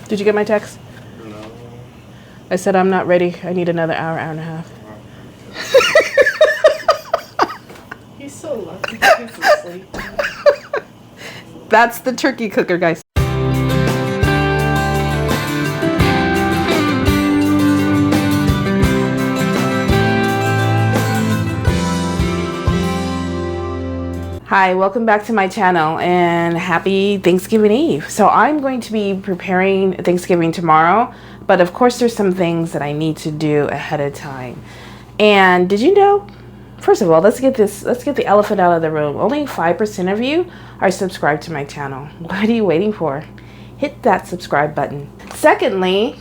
Did you get my text? No. I said I'm not ready. I need another hour, hour and a half. He's so lucky. He's asleep. That's the turkey cooker, guys. Hi, welcome back to my channel and happy Thanksgiving Eve. So I'm going to be preparing Thanksgiving tomorrow, but of course there's some things that I need to do ahead of time. And did you know, first of all, let's get the elephant out of the room. Only 5% of you are subscribed to my channel. What are you waiting for? Hit that subscribe button. Secondly,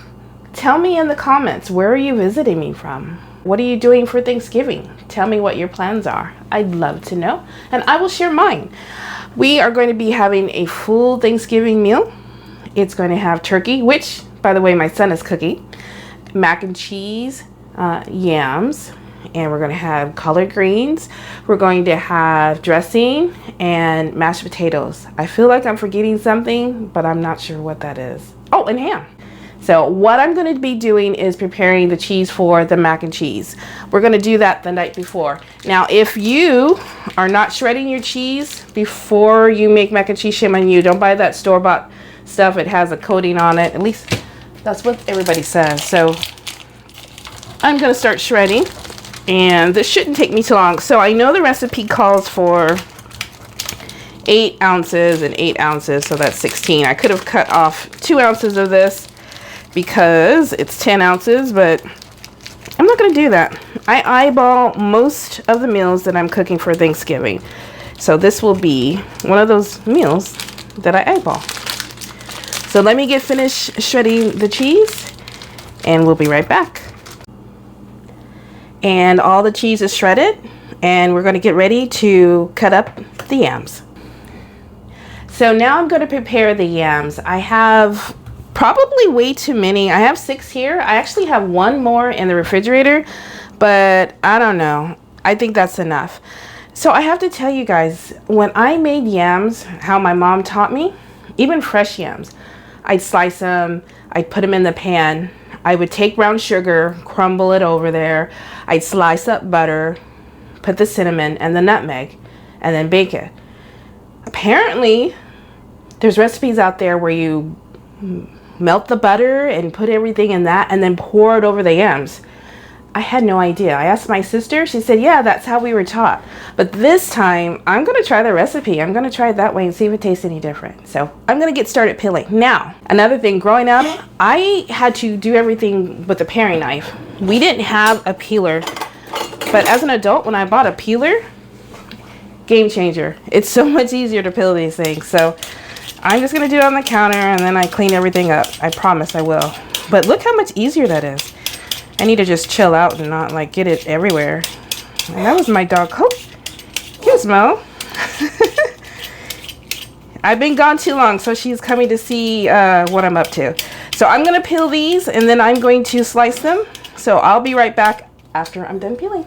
tell me in the comments, where are you visiting me from? What are you doing for Thanksgiving? Tell me what your plans are. I'd love to know, and I will share mine. We are going to be having a full Thanksgiving meal. It's going to have turkey, which, by the way, my son is cooking, mac and cheese, yams, and we're going to have collard greens. We're going to have dressing and mashed potatoes. I feel like I'm forgetting something, but I'm not sure what that is. Oh, and ham. So what I'm going to be doing is preparing the cheese for the mac and cheese. We're going to do that the night before. Now, if you are not shredding your cheese before you make mac and cheese, shame on you. Don't buy that store-bought stuff. It has a coating on it. At least that's what everybody says. So I'm going to start shredding, and this shouldn't take me too long. So I know the recipe calls for 8 ounces and 8 ounces, so that's 16. I could have cut off 2 ounces of this because it's 10 ounces, but I'm not going to do that. I eyeball most of the meals that I'm cooking for Thanksgiving. So this will be one of those meals that I eyeball. So let me get finished shredding the cheese and we'll be right back. And all the cheese is shredded and we're going to get ready to cut up the yams. So now I'm going to prepare the yams. I have probably way too many. I have 6 here. I actually have 1 more in the refrigerator, but I don't know. I think that's enough. So I have to tell you guys, when I made yams, how my mom taught me, even fresh yams, I'd slice them, I'd put them in the pan. I would take brown sugar, crumble it over there. I'd slice up butter, put the cinnamon and the nutmeg, and then bake it. Apparently, there's recipes out there where you melt the butter and put everything in that and then pour it over the yams. I had no idea. I asked my sister. She said, yeah, that's how we were taught. But this time, I'm going to try the recipe. I'm going to try it that way and see if it tastes any different. So I'm going to get started peeling. Now, another thing, growing up, I had to do everything with a paring knife. We didn't have a peeler. But as an adult, when I bought a peeler, game changer. It's so much easier to peel these things. So I'm just going to do it on the counter and then I clean everything up. I promise I will. But look how much easier that is. I need to just chill out and not like get it everywhere. And that was my dog. Oh, here's Mo. I've been gone too long, so she's coming to see what I'm up to. So I'm going to peel these and then I'm going to slice them. So I'll be right back after I'm done peeling.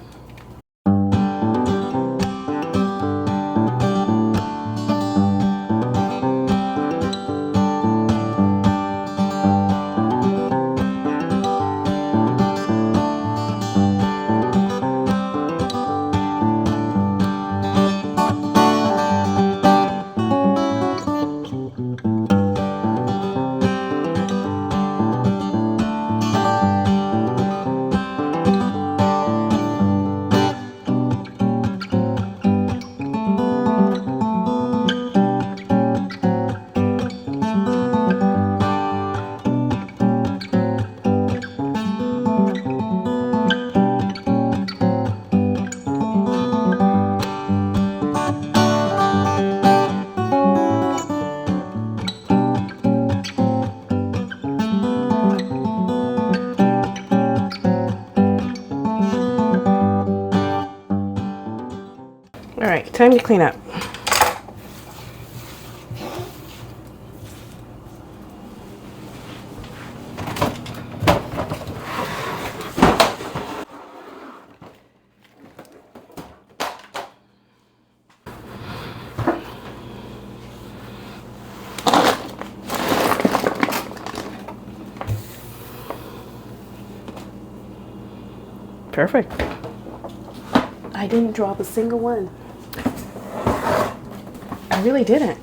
All right, time to clean up. Perfect. I didn't drop a single one. I really didn't.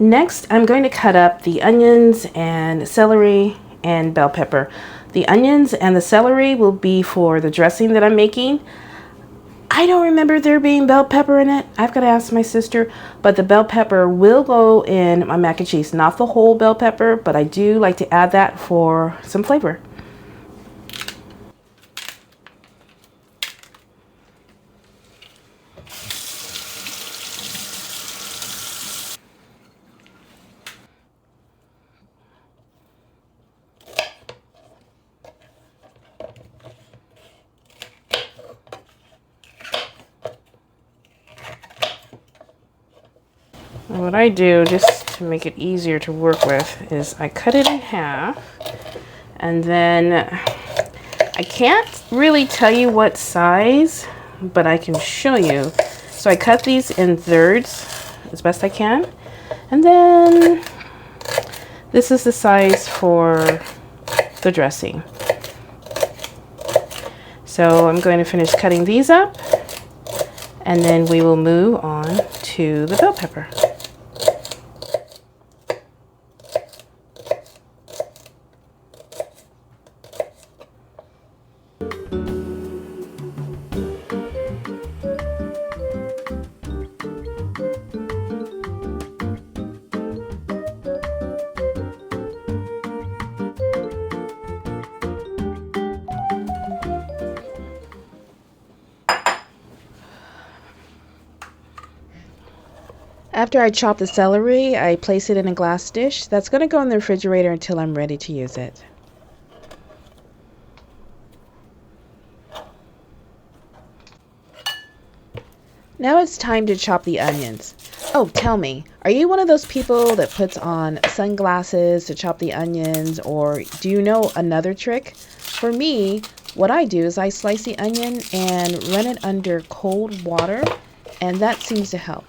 Next, I'm going to cut up the onions and celery and bell pepper. The onions and the celery will be for the dressing that I'm making. I don't remember there being bell pepper in it. I've got to ask my sister, but the bell pepper will go in my mac and cheese. Not the whole bell pepper, but I do like to add that for some flavor. What I do, just to make it easier to work with, is I cut it in half, and then I can't really tell you what size, but I can show you. So I cut these in thirds as best I can, and then this is the size for the dressing. So I'm going to finish cutting these up, and then we will move on to the bell pepper. After I chop the celery, I place it in a glass dish. That's going to go in the refrigerator until I'm ready to use it. Now it's time to chop the onions. Oh, tell me, are you one of those people that puts on sunglasses to chop the onions, or do you know another trick? For me, what I do is I slice the onion and run it under cold water, and that seems to help.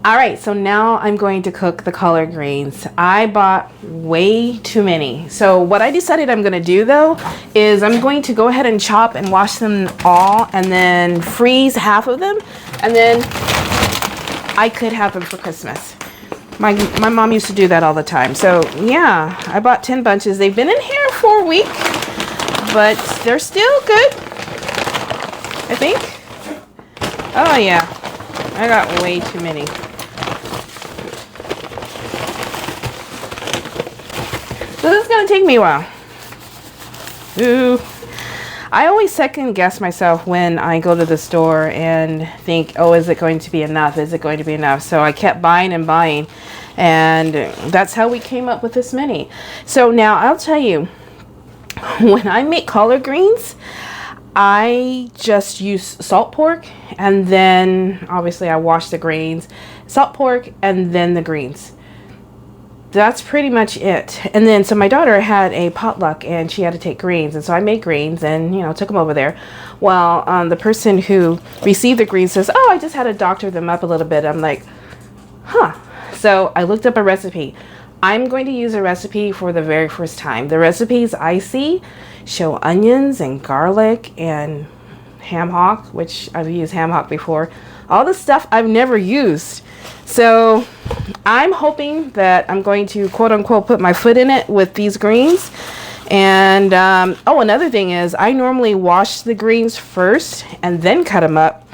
All right, so now I'm going to cook the collard greens. I bought way too many. So what I decided I'm gonna do though, is I'm going to go ahead and chop and wash them all and then freeze half of them. And then I could have them for Christmas. My mom used to do that all the time. So yeah, I bought 10 bunches. They've been in here for a week, but they're still good, I think. Oh yeah, I got way too many. So this is gonna take me a while. Ooh. I always second guess myself when I go to the store and think, oh, is it going to be enough? Is it going to be enough? So I kept buying and buying, and that's how we came up with this many. So now I'll tell you, when I make collard greens, I just use salt pork, and then obviously I wash the greens, salt pork, and then the greens. That's pretty much it. And then so my daughter had a potluck and she had to take greens, and so I made greens and, you know, took them over there. Well, the person who received the greens says, oh, I just had to doctor them up a little bit. I'm like, huh. So I looked up a recipe. I'm going to use a recipe for the very first time. The recipes I see show onions and garlic and ham hock, which I've used ham hock before. All this stuff I've never used. So I'm hoping that I'm going to quote unquote put my foot in it with these greens. And oh, another thing is I normally wash the greens first and then cut them up.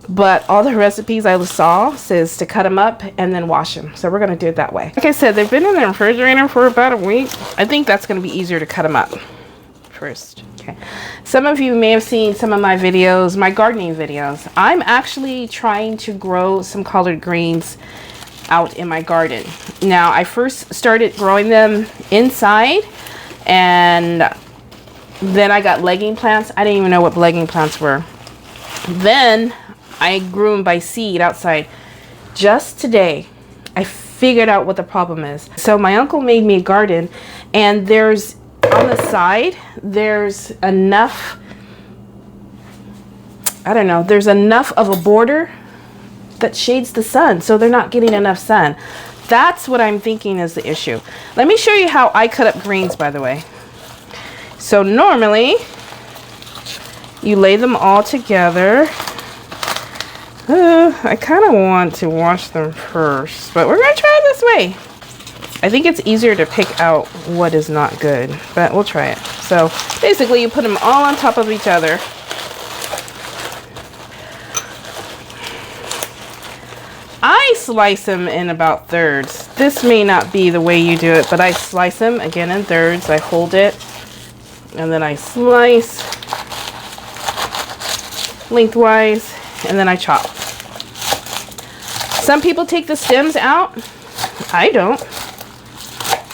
But all the recipes I saw says to cut them up and then wash them. So we're going to do it that way. Like I said, they've been in the refrigerator for about a week. I think that's going to be easier to cut them up first. Okay. Some of you may have seen some of my videos, my gardening videos. I'm actually trying to grow some collard greens out in my garden. Now, I first started growing them inside, and then I got legging plants. I didn't even know what legging plants were. Then I grew them by seed outside. Just today, I figured out what the problem is. So my uncle made me a garden, and there's on the side, there's enough, I don't know, there's enough of a border that shades the sun, so they're not getting enough sun. That's what I'm thinking is the issue. Let me show you how I cut up greens, by the way. So normally, you lay them all together. I kind of want to wash them first, but we're going to try it this way. I think it's easier to pick out what is not good, but we'll try it. So basically you put them all on top of each other. I slice them in about thirds. This may not be the way you do it, but I slice them again in thirds. I hold it and then I slice lengthwise and then I chop. Some people take the stems out. I don't.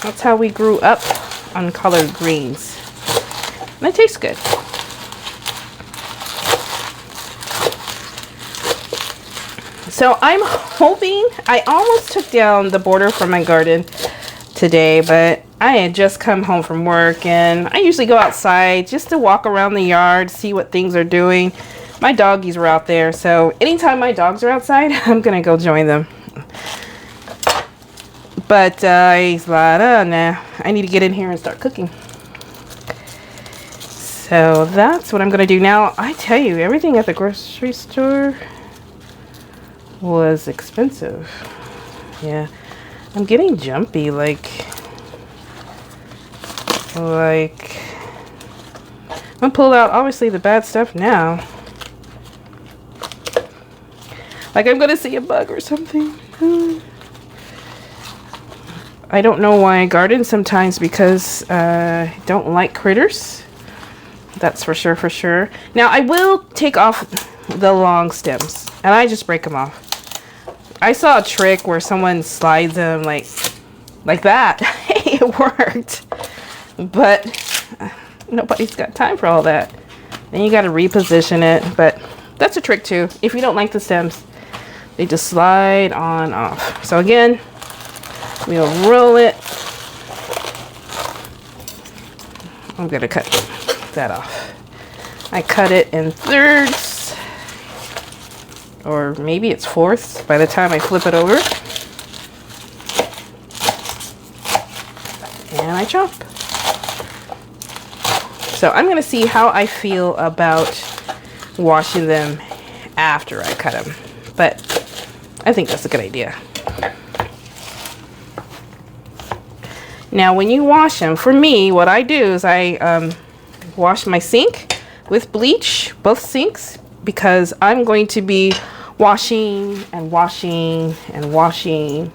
That's how we grew up on collard greens. And it tastes good. So I'm hoping, I almost took down the border from my garden today, but I had just come home from work and I usually go outside just to walk around the yard, see what things are doing. My doggies were out there, so anytime my dogs are outside, I'm gonna go join them. But he's like, oh, nah, I need to get in here and start cooking. So that's what I'm going to do. Now, I tell you, everything at the grocery store was expensive. Yeah, I'm getting jumpy, like I'm going to pull out, obviously, the bad stuff now. Like I'm going to see a bug or something. I don't know why I garden sometimes, because I don't like critters. That's for sure, for sure. Now I will take off the long stems and I just break them off. I saw a trick where someone slides them like that. It worked. But nobody's got time for all that. Then you got to reposition it. But that's a trick too. If you don't like the stems, they just slide on off. So again, we'll roll it. I'm gonna cut that off. I cut it in thirds. or maybe it's fourths by the time I flip it over. And I chop. So I'm gonna see how I feel about washing them after I cut them, but I think that's a good idea. Now when you wash them, for me, what I do is I wash my sink with bleach, both sinks, because I'm going to be washing and washing and washing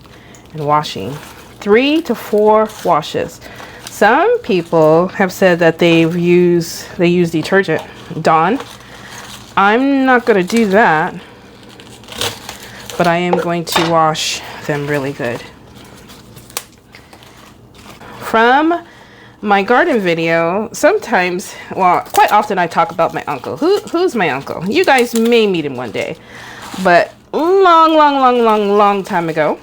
and washing. 3 to 4 washes. Some people have said that they use detergent, Dawn. I'm not going to do that, but I am going to wash them really good. From my garden video, sometimes, well, quite often I talk about my uncle. Who's my uncle? You guys may meet him one day, but long time ago,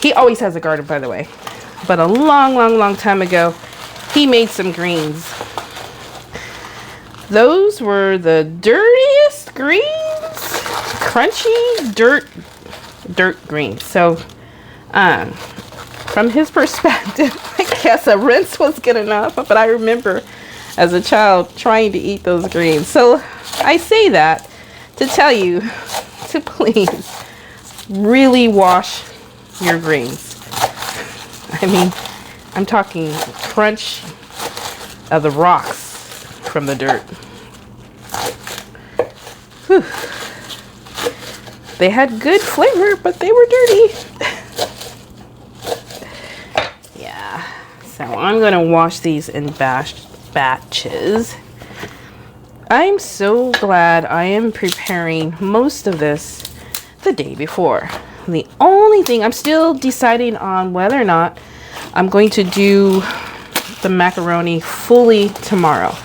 he always has a garden, by the way, but a long time ago, he made some greens. Those were the dirtiest greens, crunchy dirt greens. So, from his perspective, I guess a rinse was good enough, but I remember as a child trying to eat those greens. So I say that to tell you to please really wash your greens. I mean, I'm talking crunch of the rocks from the dirt. Whew. They had good flavor, but they were dirty. Yeah, so I'm gonna wash these in batches. I'm so glad I am preparing most of this the day before. The only thing, I'm still deciding on whether or not I'm going to do the macaroni fully tomorrow.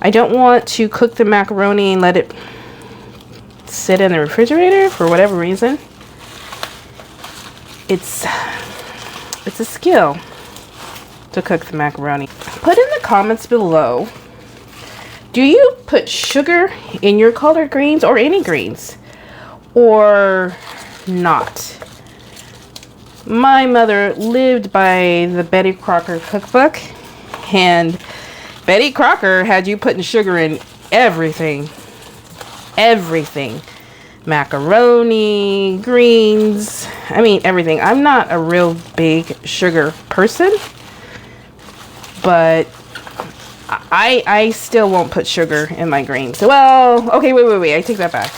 I don't want to cook the macaroni and let it sit in the refrigerator for whatever reason. It's a skill to cook the macaroni. Put in the comments below, do you put sugar in your collard greens or any greens, or not? My mother lived by the Betty Crocker cookbook, and Betty Crocker had you putting sugar in everything. Everything. Macaroni, greens, I mean everything. I'm not a real big sugar person, but I still won't put sugar in my greens. Well, okay, wait, I take that back.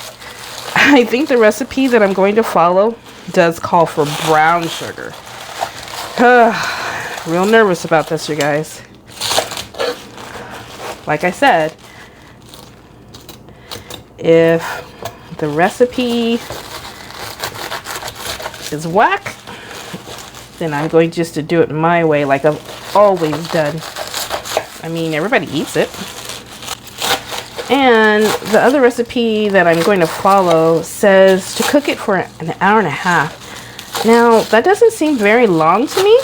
I think the recipe that I'm going to follow does call for brown sugar. Real nervous about this, you guys. Like I said, if the recipe is whack, then I'm going just to do it my way, like I've always done. I mean, everybody eats it. And the other recipe that I'm going to follow says to cook it for an hour and a half. Now, that doesn't seem very long to me.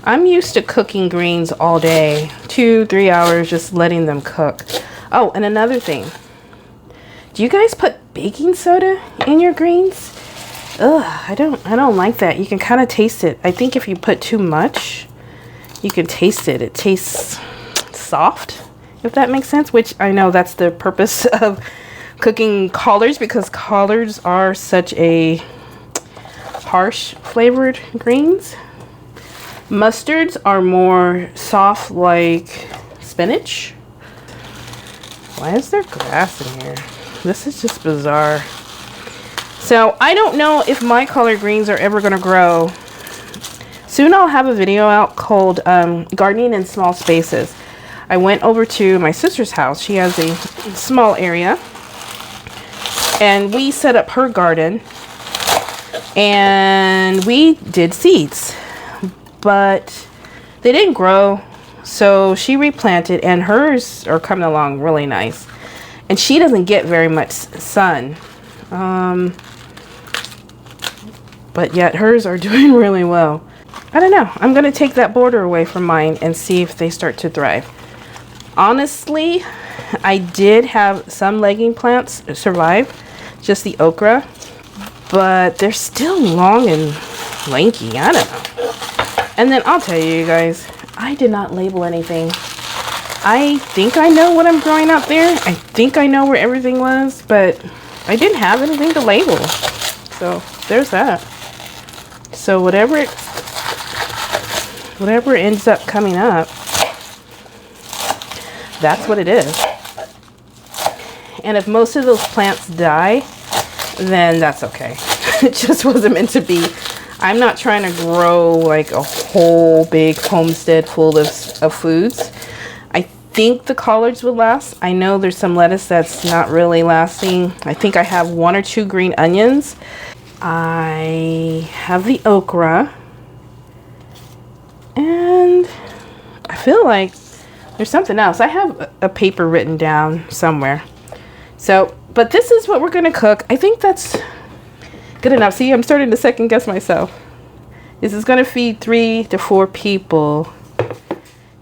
I'm used to cooking greens all day, 2-3 hours, just letting them cook. Oh, and another thing. Do you guys put baking soda in your greens? Ugh, I don't like that. You can kind of taste it. I think if you put too much, you can taste it. It tastes soft, if that makes sense, which I know that's the purpose of cooking collards, because collards are such a harsh flavored greens. Mustards are more soft, like spinach. Why is there grass in here? This is just bizarre. So I don't know if my collard greens are ever going to grow. Soon I'll have a video out called Gardening in Small Spaces. I went over to my sister's house. She has a small area, and we set up her garden, and we did seeds, but they didn't grow. So she replanted, and hers are coming along really nice. And she doesn't get very much sun. But yet hers are doing really well. I don't know. I'm going to take that border away from mine and see if they start to thrive. Honestly, I did have some legging plants survive, just the okra, but they're still long and lanky. I don't know. And then I'll tell you guys, I did not label anything. I think I know what I'm growing out there. I think I know where everything was, but I didn't have anything to label. So there's that. So whatever ends up coming up, that's what it is. And if most of those plants die, then that's okay. It just wasn't meant to be. I'm not trying to grow like a whole big homestead full of foods. I think the collards would last. I know there's some lettuce that's not really lasting. I think I have 1 or 2 green onions. I have the okra. And I feel like there's something else. I have a paper written down somewhere. So, but this is what we're gonna cook. I think that's good enough. See, I'm starting to second guess myself. This is gonna feed 3 to 4 people.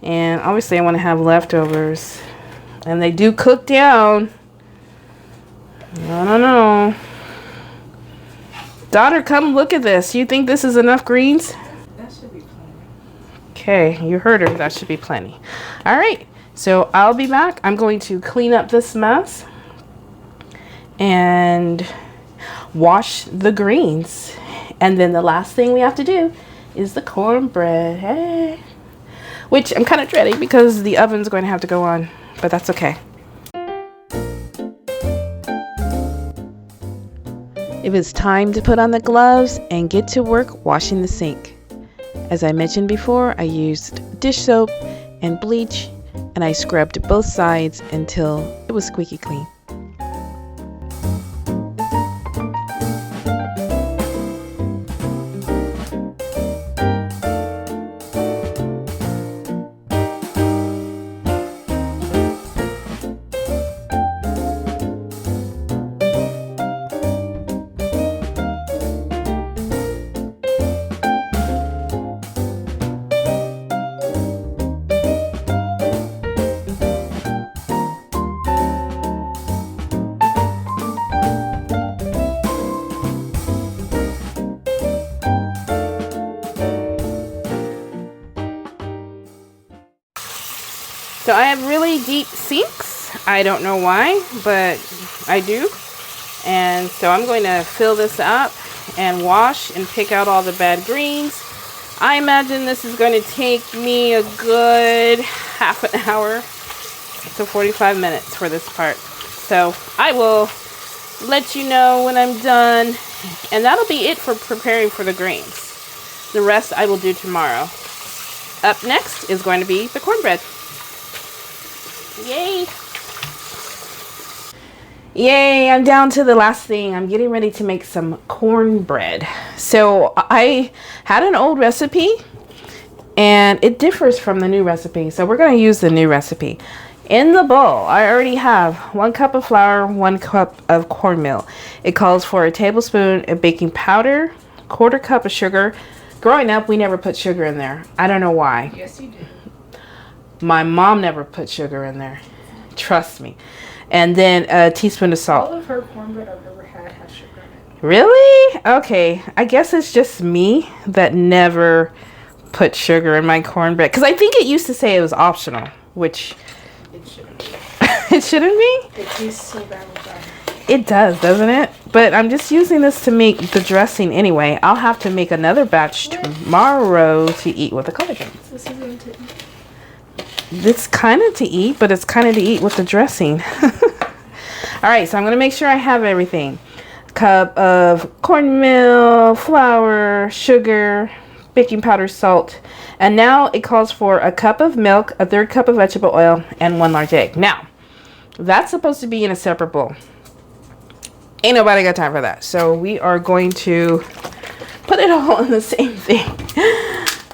And obviously I wanna have leftovers. And they do cook down. I don't know. Daughter, come look at this. You think this is enough greens? That should be plenty. Okay, you heard her. That should be plenty. All right, so I'll be back. I'm going to clean up this mess and wash the greens. And then the last thing we have to do is the cornbread. Hey. Which I'm kind of dreading because the oven's going to have to go on, but that's okay. It was time to put on the gloves and get to work washing the sink. As I mentioned before, I used dish soap and bleach, and I scrubbed both sides until it was squeaky clean. So I have really deep sinks. I don't know why, but I do. And so I'm going to fill this up and wash and pick out all the bad greens. I imagine this is going to take me a good half an hour to 45 minutes for this part. So I will let you know when I'm done. And that'll be it for preparing for the greens. The rest I will do tomorrow. Up next is going to be the cornbread. Yay! Yay, I'm down to the last thing. I'm getting ready to make some cornbread. So I had an old recipe and it differs from the new recipe. So we're going to use the new recipe. In the bowl, I already have 1 cup of flour, 1 cup of cornmeal. It calls for a tablespoon of baking powder, 1/4 cup of sugar. Growing up, we never put sugar in there. I don't know why. Yes, you did. My mom never put sugar in there. Trust me. And then a teaspoon of salt. All of her cornbread I've ever had has sugar in it. Really? Okay. I guess it's just me that never put sugar in my cornbread. Because I think it used to say it was optional, which It shouldn't be. it shouldn't be. It tastes so bad with that. It does, doesn't it? But I'm just using this to make the dressing anyway. I'll have to make another batch tomorrow to eat with the collagen. This isn't it. It's kind of to eat, but it's kind of to eat with the dressing. All right, so I'm going to make sure I have everything. Cup of cornmeal, flour, sugar, baking powder, salt. And now it calls for a cup of milk, a 1/3 cup of vegetable oil, and 1 large egg. Now, that's supposed to be in a separate bowl. Ain't nobody got time for that. So we are going to put it all in the same thing.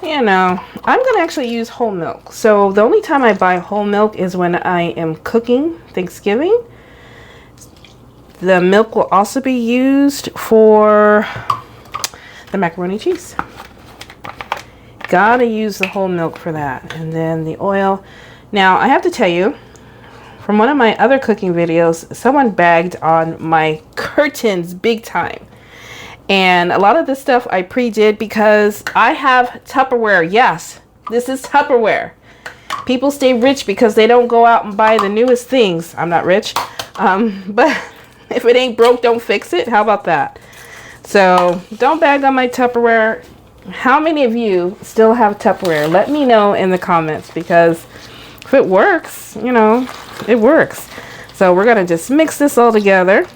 You know, I'm going to actually use whole milk. So the only time I buy whole milk is when I am cooking Thanksgiving. The milk will also be used for the macaroni cheese. Gotta use the whole milk for that. And then the oil, Now, I have to tell you, from one of my other cooking videos, someone bagged on my curtains big time. And a lot of this stuff I pre-did because I have Tupperware. Yes, this is Tupperware. People stay rich because they don't go out and buy the newest things. I'm not rich. But if it ain't broke, don't fix it. How about that? So don't bag on my Tupperware. How many of you still have Tupperware? Let me know in the comments, because if it works, you know, it works. So we're gonna just mix this all together.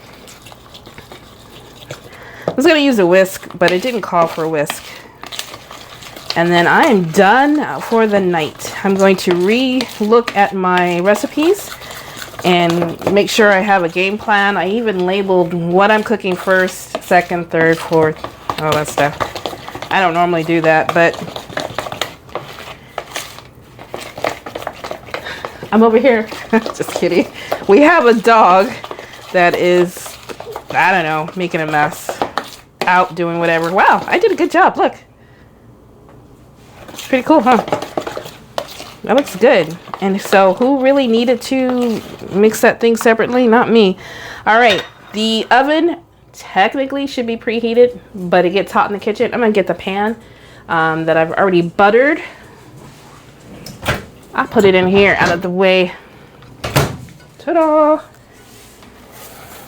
I was gonna use a whisk, but it didn't call for a whisk. And then I am done for the night. I'm going to re-look at my recipes and make sure I have a game plan. I even labeled what I'm cooking first, second, third, fourth, all that stuff. I don't normally do that, but I'm over here. Just kidding. We have a dog that is, I don't know, making a mess, out doing whatever. Wow, I did a good job. Look. Pretty cool, huh? That looks good. And so who really needed to mix that thing separately? Not me. All right, the oven technically should be preheated, but it gets hot in the kitchen. I'm gonna get the pan that I've already buttered. I put it in here out of the way. Ta-da!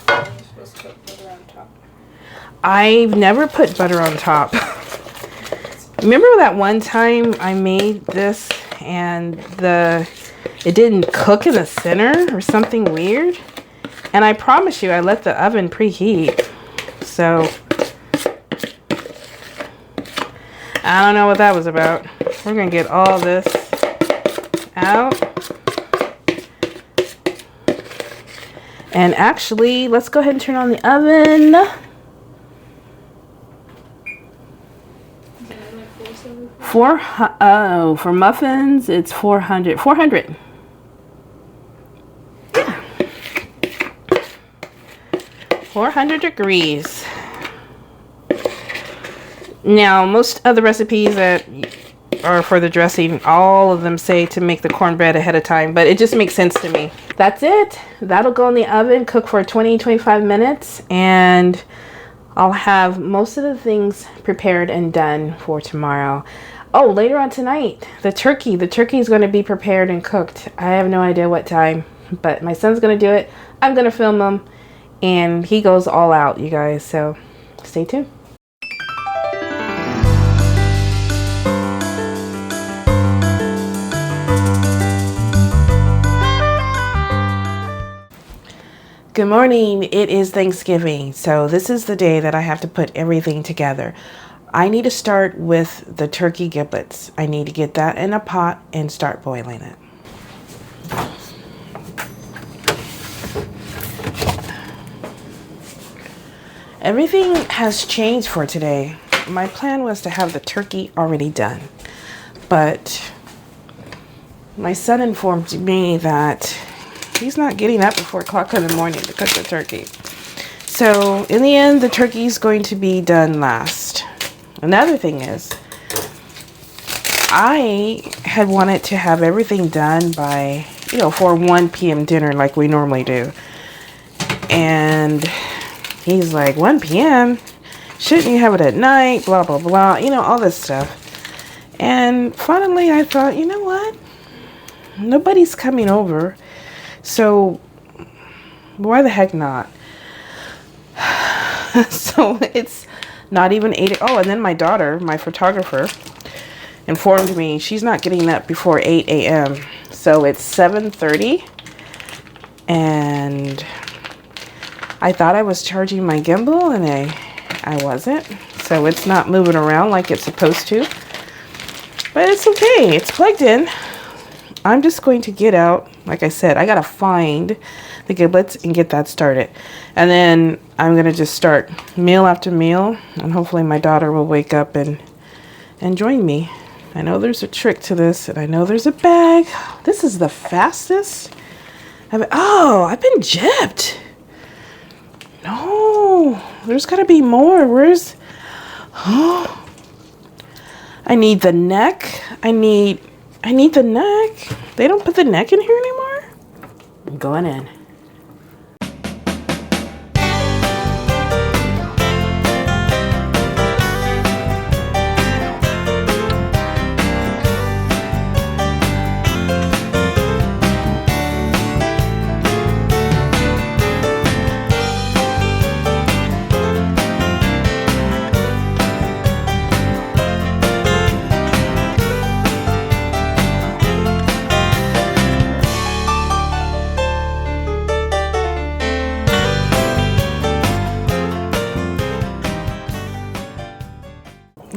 Supposed to put butter on top. I've never put butter on top. Remember that one time I made this and it didn't cook in the center or something weird? And I promise you, I let the oven preheat. So I don't know what that was about. We're gonna get all this out. And actually, let's go ahead and turn on the oven. For muffins, it's 400. 400. Yeah. 400 degrees. Now, most of the recipes that are for the dressing, all of them say to make the cornbread ahead of time, but it just makes sense to me. That's it. That'll go in the oven, cook for 20-25 minutes, and I'll have most of the things prepared and done for tomorrow. Oh, later on tonight, the turkey. The turkey is going to be prepared and cooked. I have no idea what time, but my son's going to do it. I'm going to film him, and he goes all out, you guys. So stay tuned. Good morning. It is Thanksgiving, so this is the day that I have to put everything together. I need to start with the turkey giblets. I need to get that in a pot and start boiling it. Everything has changed for today. My plan was to have the turkey already done, but my son informed me that he's not getting up at 4 o'clock in the morning to cook the turkey. So in the end, the turkey's going to be done last. Another thing is, I had wanted to have everything done by, for 1 p.m. dinner like we normally do. And he's like, 1 p.m.? Shouldn't you have it at night? Blah, blah, blah. All this stuff. And finally, I thought, you know what? Nobody's coming over. So why the heck not? So it's not even 8. Oh, and then my daughter, my photographer, informed me she's not getting up before 8 a.m. So it's 7:30. And I thought I was charging my gimbal, and I wasn't. So it's not moving around like it's supposed to. But it's okay. It's plugged in. I'm just going to get out. Like I said, I got to find the giblets and get that started. And then I'm going to just start meal after meal. And hopefully my daughter will wake up and join me. I know there's a trick to this. And I know there's a bag. This is the fastest. I've been gypped. No, there's got to be more. Where's... Oh, I need the neck. I need I need the neck. They don't put the neck in here anymore? I'm going in.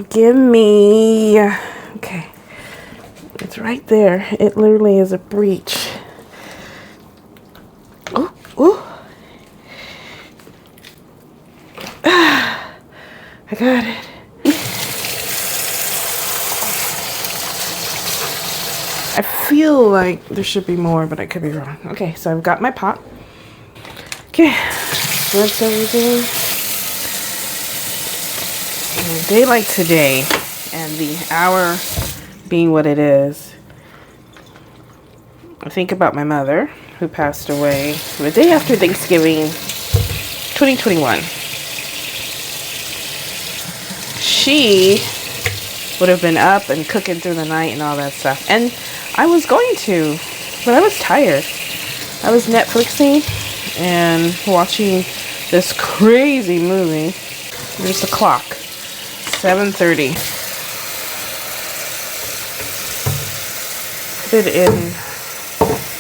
Give me, okay, it's right there. It literally is a breach. Oh, oh, I got it. I feel like there should be more, but I could be wrong. Okay, so I've got my pot. Okay, rinse everything. A day like today, and the hour being what it is, I think about my mother, who passed away the day after Thanksgiving 2021. She would have been up and cooking through the night and all that stuff. And I was going to, but I was tired. I was Netflixing and watching this crazy movie. There's the clock. 7:30. Put it in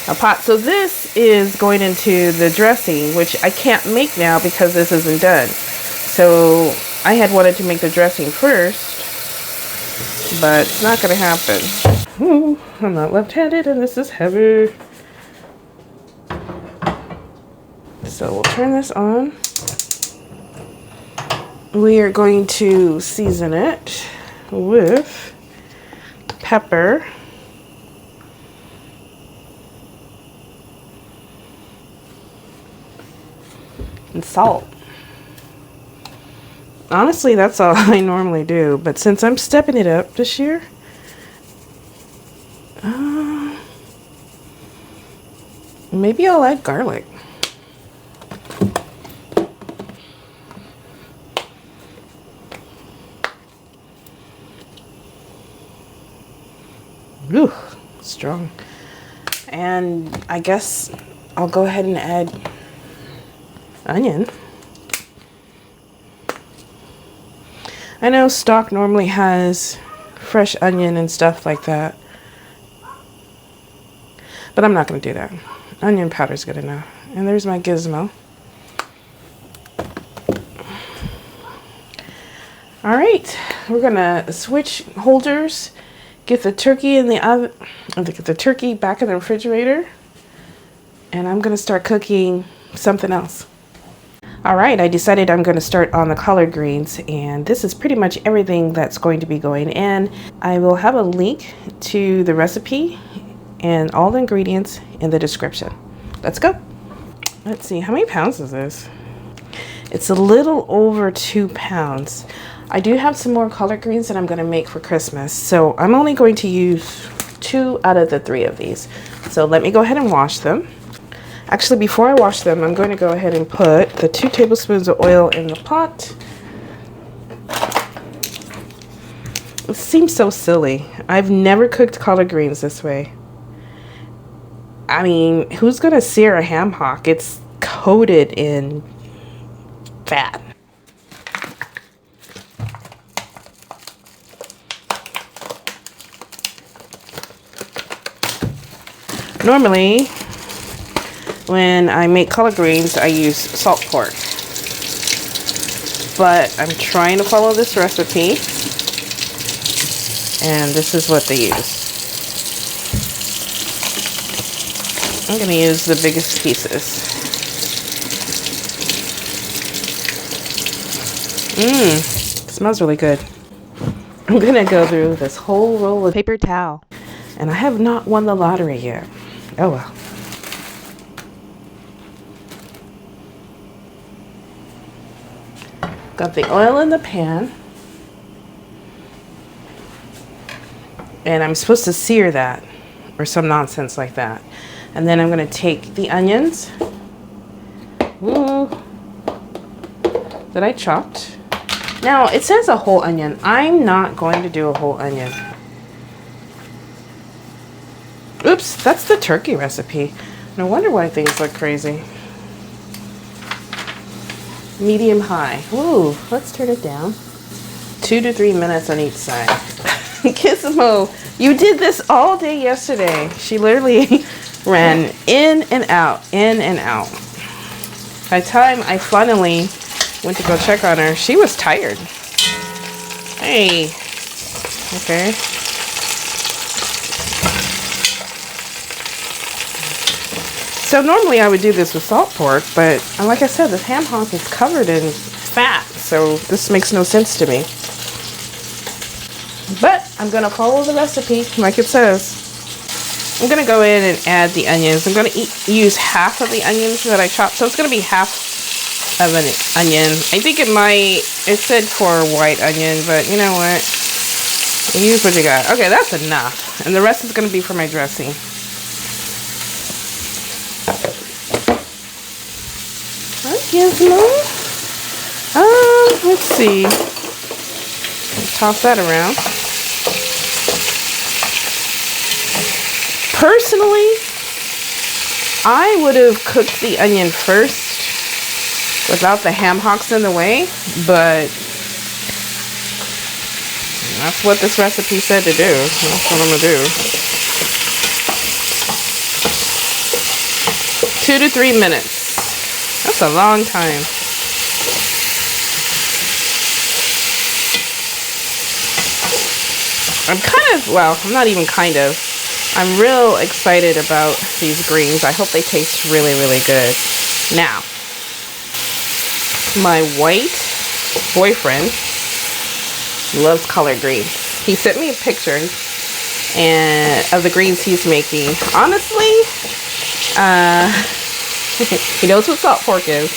a pot. So this is going into the dressing, which I can't make now because this isn't done. So I had wanted to make the dressing first, but it's not going to happen. Ooh, I'm not left-handed and this is heavy. So we'll turn this on. We are going to season it with pepper, and salt. Honestly, that's all I normally do, but since I'm stepping it up this year, maybe I'll add garlic. Ooh, strong. And I guess I'll go ahead and add onion. I know stock normally has fresh onion and stuff like that, but I'm not going to do that. Onion powder's good enough. And there's my gizmo. All right, we're going to switch holders. Get the turkey in the oven, get the turkey back in the refrigerator, and I'm going to start cooking something else. All right, I decided I'm going to start on the collard greens, and this is pretty much everything that's going to be going in. I will have a link to the recipe and all the ingredients in the description. Let's go. Let's see, how many pounds is this? It's a little over 2 pounds. I do have some more collard greens that I'm going to make for Christmas, so I'm only going to use 2 out of the 3 of these. So let me go ahead and wash them. Actually, before I wash them, I'm going to go ahead and put the 2 tablespoons of oil in the pot. It seems so silly. I've never cooked collard greens this way. I mean, who's going to sear a ham hock? It's coated in fat. Normally, when I make collard greens, I use salt pork. But I'm trying to follow this recipe, and this is what they use. I'm going to use the biggest pieces. Smells really good. I'm going to go through this whole roll of paper towel, and I have not won the lottery yet. Oh well. Got the oil in the pan. And I'm supposed to sear that or some nonsense like that. And then I'm going to take the onions. Ooh, that I chopped. Now, it says a whole onion. I'm not going to do a whole onion. Oops, that's the turkey recipe. No wonder why things look crazy. Medium high. Ooh, let's turn it down. 2 to 3 minutes on each side. Gizmo, you did this all day yesterday. She literally ran in and out, in and out. By the time I finally went to go check on her, she was tired. Hey. Okay. So normally I would do this with salt pork, but like I said, this ham hock is covered in fat, so this makes no sense to me. But I'm gonna follow the recipe like it says. I'm gonna go in and add the onions. I'm gonna use half of the onions that I chopped, so it's gonna be half of an onion. I think it said for white onion, but you know what? Use what you got. Okay, that's enough. And the rest is gonna be for my dressing. Gizmo. Let's see. Toss that around. Personally, I would have cooked the onion first without the ham hocks in the way, but that's what this recipe said to do. That's what I'm gonna do. 2 to 3 minutes. That's a long time. I'm not even kind of. I'm real excited about these greens. I hope they taste really, really good. Now, my white boyfriend loves collard greens. He sent me a picture of the greens he's making. Honestly, he knows what salt pork is,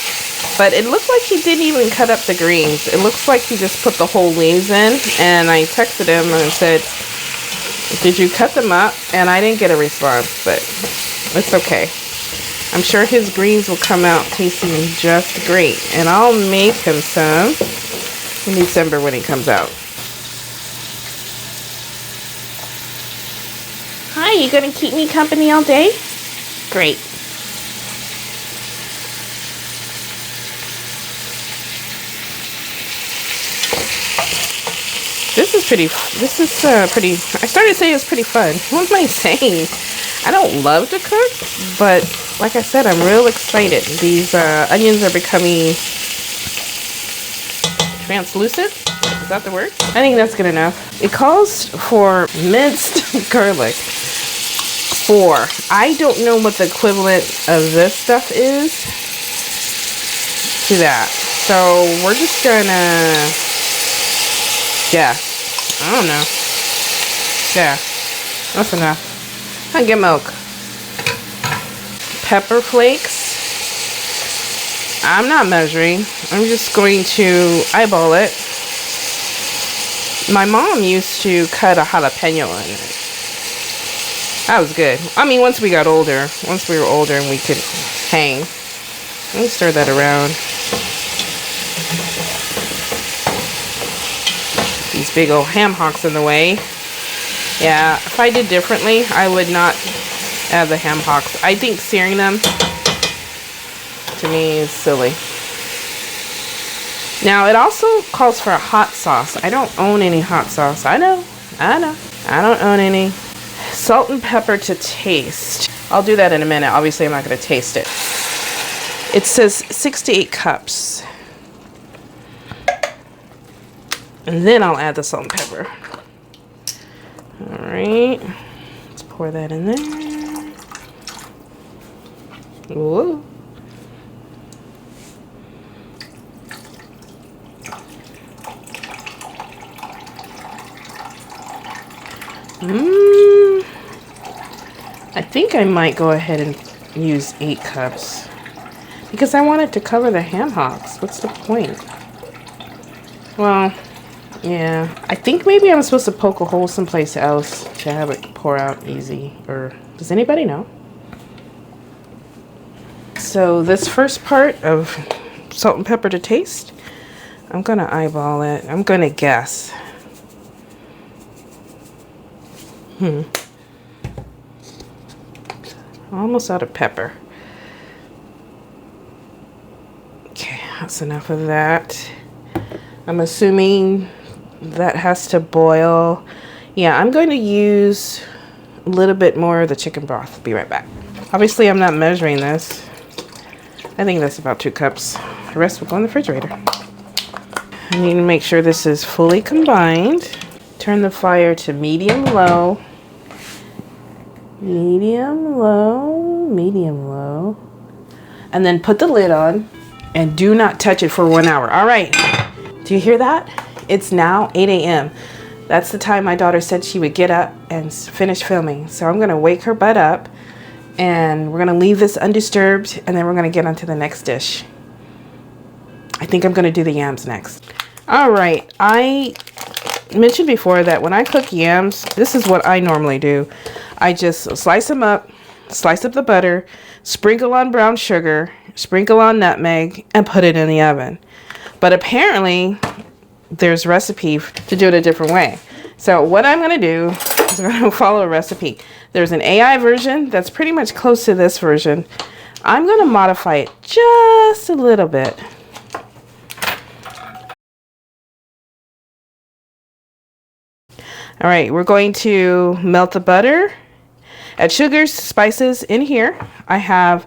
but it looked like he didn't even cut up the greens. It looks like he just put the whole leaves in, and I texted him and said, did you cut them up? And I didn't get a response, but it's okay. I'm sure his greens will come out tasting just great, and I'll make him some in December when he comes out. Hi, you gonna keep me company all day? Great. I started saying it's pretty fun. What am I saying? I don't love to cook, but like I said, I'm real excited. These onions are becoming translucent. Is that the word? I think that's good enough. It calls for minced garlic. 4. I don't know what the equivalent of this stuff is to that. So we're just gonna guess. I don't know. Yeah, that's enough. I get milk. Pepper flakes. I'm not measuring. I'm just going to eyeball it. My mom used to cut a jalapeno in it. That was good. I mean, once we were older and we could hang. Let me stir that around. These big old ham hocks in the way. Yeah, if I did differently, I would not add the ham hocks. I think searing them, to me, is silly. Now, it also calls for a hot sauce. I don't own any hot sauce. I know. I don't own any. Salt and pepper to taste. I'll do that in a minute. Obviously, I'm not going to taste it. It says 6 to 8 cups. And then I'll add the salt and pepper. All right. Let's pour that in there. Whoa. I think I might go ahead and use 8 cups because I want it to cover the ham hocks. What's the point? Well, Yeah, I think maybe I'm supposed to poke a hole someplace else to have it pour out easy. Or does anybody know? So this first part of salt and pepper to taste, I'm gonna eyeball it. I'm gonna guess. Almost out of pepper. Okay, that's enough of that. I'm assuming that has to boil. Yeah, I'm going to use a little bit more of the chicken broth. Be right back. Obviously, I'm not measuring this. I think that's about 2 cups. The rest will go in the refrigerator. I need to make sure this is fully combined. Turn the fire to medium low. Medium low, medium low. And then put the lid on and do not touch it for 1 hour. All right. Do you hear that? It's now 8 a.m. That's the time my daughter said she would get up and finish filming. So I'm going to wake her butt up and we're going to leave this undisturbed and then we're going to get onto the next dish. I think I'm going to do the yams next. All right. I mentioned before that when I cook yams, this is what I normally do. I just slice them up, slice up the butter, sprinkle on brown sugar, sprinkle on nutmeg, and put it in the oven. But apparently, there's a recipe to do it a different way. So what I'm going to do is I'm going to follow a recipe. There's an AI version that's pretty much close to this version. I'm going to modify it just a little bit. All right, we're going to melt the butter. Add sugars, spices in here. I have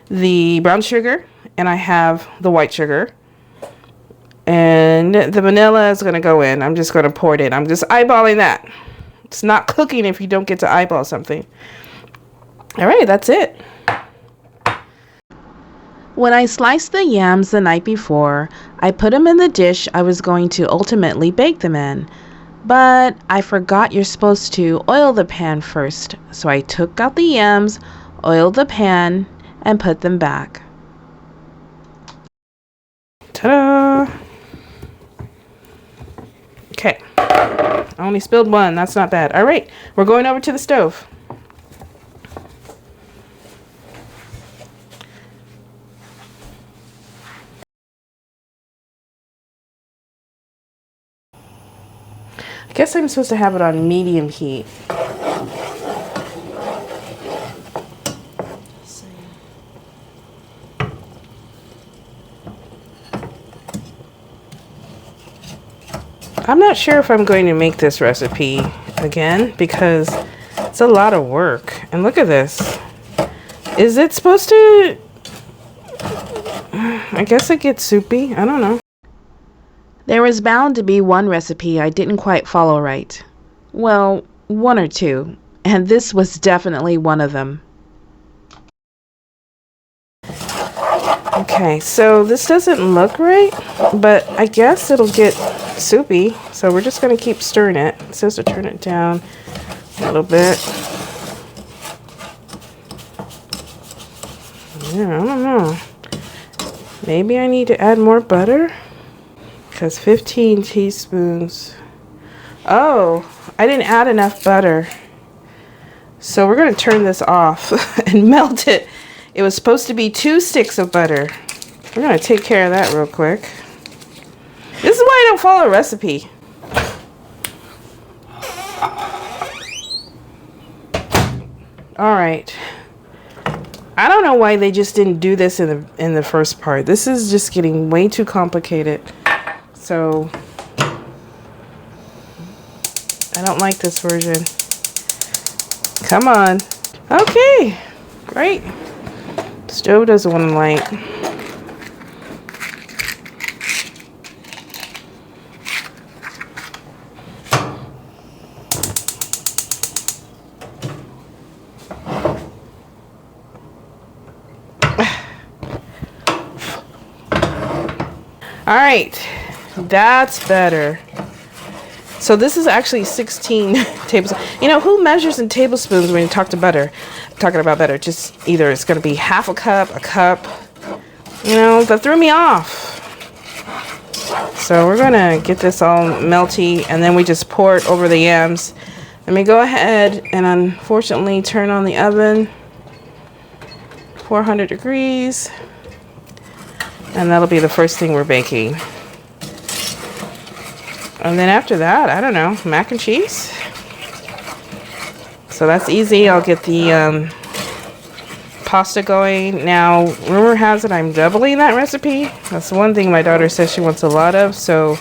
the brown sugar and I have the white sugar. And the vanilla is going to go in. I'm just going to pour it in. I'm just eyeballing that. It's not cooking if you don't get to eyeball something. All right, that's it. When I sliced the yams the night before, I put them in the dish I was going to ultimately bake them in. But I forgot you're supposed to oil the pan first. So I took out the yams, oiled the pan, and put them back. Ta-da! Okay. I only spilled one. That's not bad. All right. We're going over to the stove. I guess I'm supposed to have it on medium heat. I'm not sure if I'm going to make this recipe again because it's a lot of work. And look at this. Is it supposed to... I guess it gets soupy. I don't know. There was bound to be one recipe I didn't quite follow right. Well, 1 or 2. And this was definitely one of them. Okay, so this doesn't look right, but I guess it'll get soupy. So we're just going to keep stirring it. It says to turn it down a little bit. Yeah, I don't know. Maybe I need to add more butter? Because 15 teaspoons. Oh, I didn't add enough butter. So we're going to turn this off and melt it. It was supposed to be 2 sticks of butter. We're going to take care of that real quick. This is why I don't follow a recipe. All right. I don't know why they just didn't do this in the first part. This is just getting way too complicated. So I don't like this version. Come on. Okay. Great. Stove doesn't want to light. All right, that's better. So this is actually 16 tablespoons. You know, who measures in tablespoons when you talking about butter? Just either it's going to be half a cup, a cup. You know, that threw me off. So we're gonna get this all melty, and then we just pour it over the yams. Let me go ahead and unfortunately turn on the oven, 400 degrees, and that'll be the first thing we're baking. And then after that, I don't know, mac and cheese. So that's easy. I'll get the pasta going. Now, rumor has it I'm doubling that recipe. That's one thing my daughter says she wants a lot of, so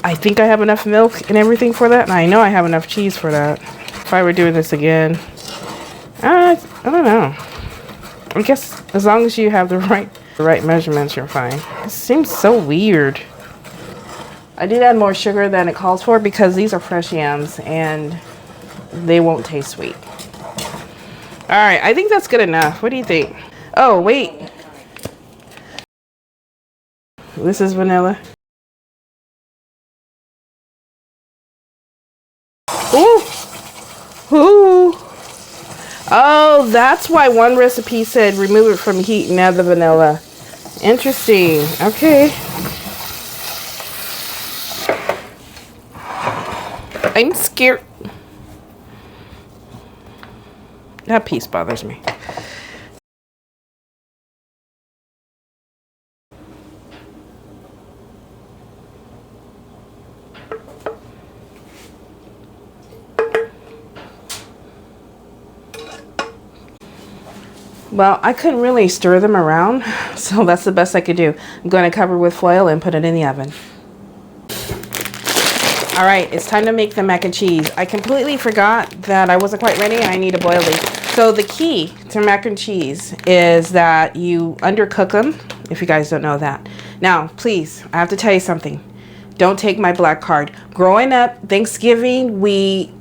I think I have enough milk and everything for that, and I know I have enough cheese for that. If I were doing this again, I don't know. I guess as long as you have the right measurements, you're fine. It seems so weird. I did add more sugar than it calls for because these are fresh yams and they won't taste sweet. All right, I think that's good enough. What do you think? Oh, wait. This is vanilla. Ooh. Ooh. Oh, that's why one recipe said remove it from heat and add the vanilla. Interesting. Okay. I'm scared. That piece bothers me. Well, I couldn't really stir them around, so that's the best I could do. I'm going to cover with foil and put it in the oven. All right, it's time to make the mac and cheese. I completely forgot that I wasn't quite ready and I need to boil these. So the key to mac and cheese is that you undercook them, if you guys don't know that. Now, please, I have to tell you something. Don't take my black card. Growing up, Thanksgiving, we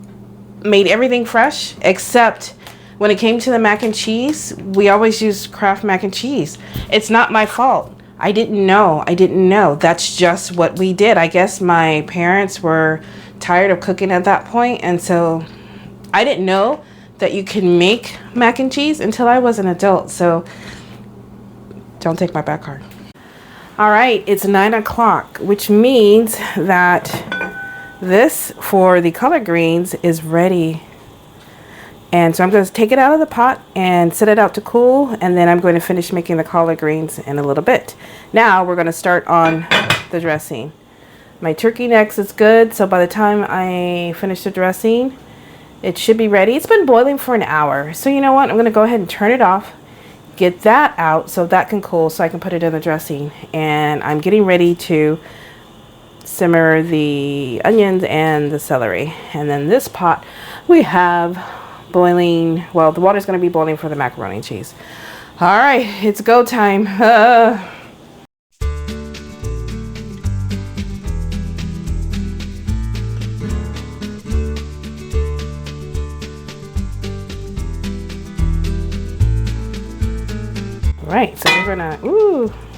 made everything fresh except when it came to the mac and cheese, we always used Kraft mac and cheese. It's not my fault. I didn't know. That's just what we did. I guess my parents were tired of cooking at that point, and so I didn't know that you can make mac and cheese until I was an adult. So don't take my back card. All right, it's 9 o'clock, which means that this for the collard greens is ready. And so I'm going to take it out of the pot and set it out to cool, and then I'm going to finish making the collard greens in a little bit. Now we're going to start on the dressing. My turkey necks is good, so by the time I finish the dressing, it should be ready. It's been boiling for an hour, so you know what? I'm going to go ahead and turn it off, get that out so that can cool so I can put it in the dressing. And I'm getting ready to simmer the onions and the celery. And then this pot we have boiling, well, the water's going to be boiling for the macaroni cheese. All right, it's go time. Right, so we're gonna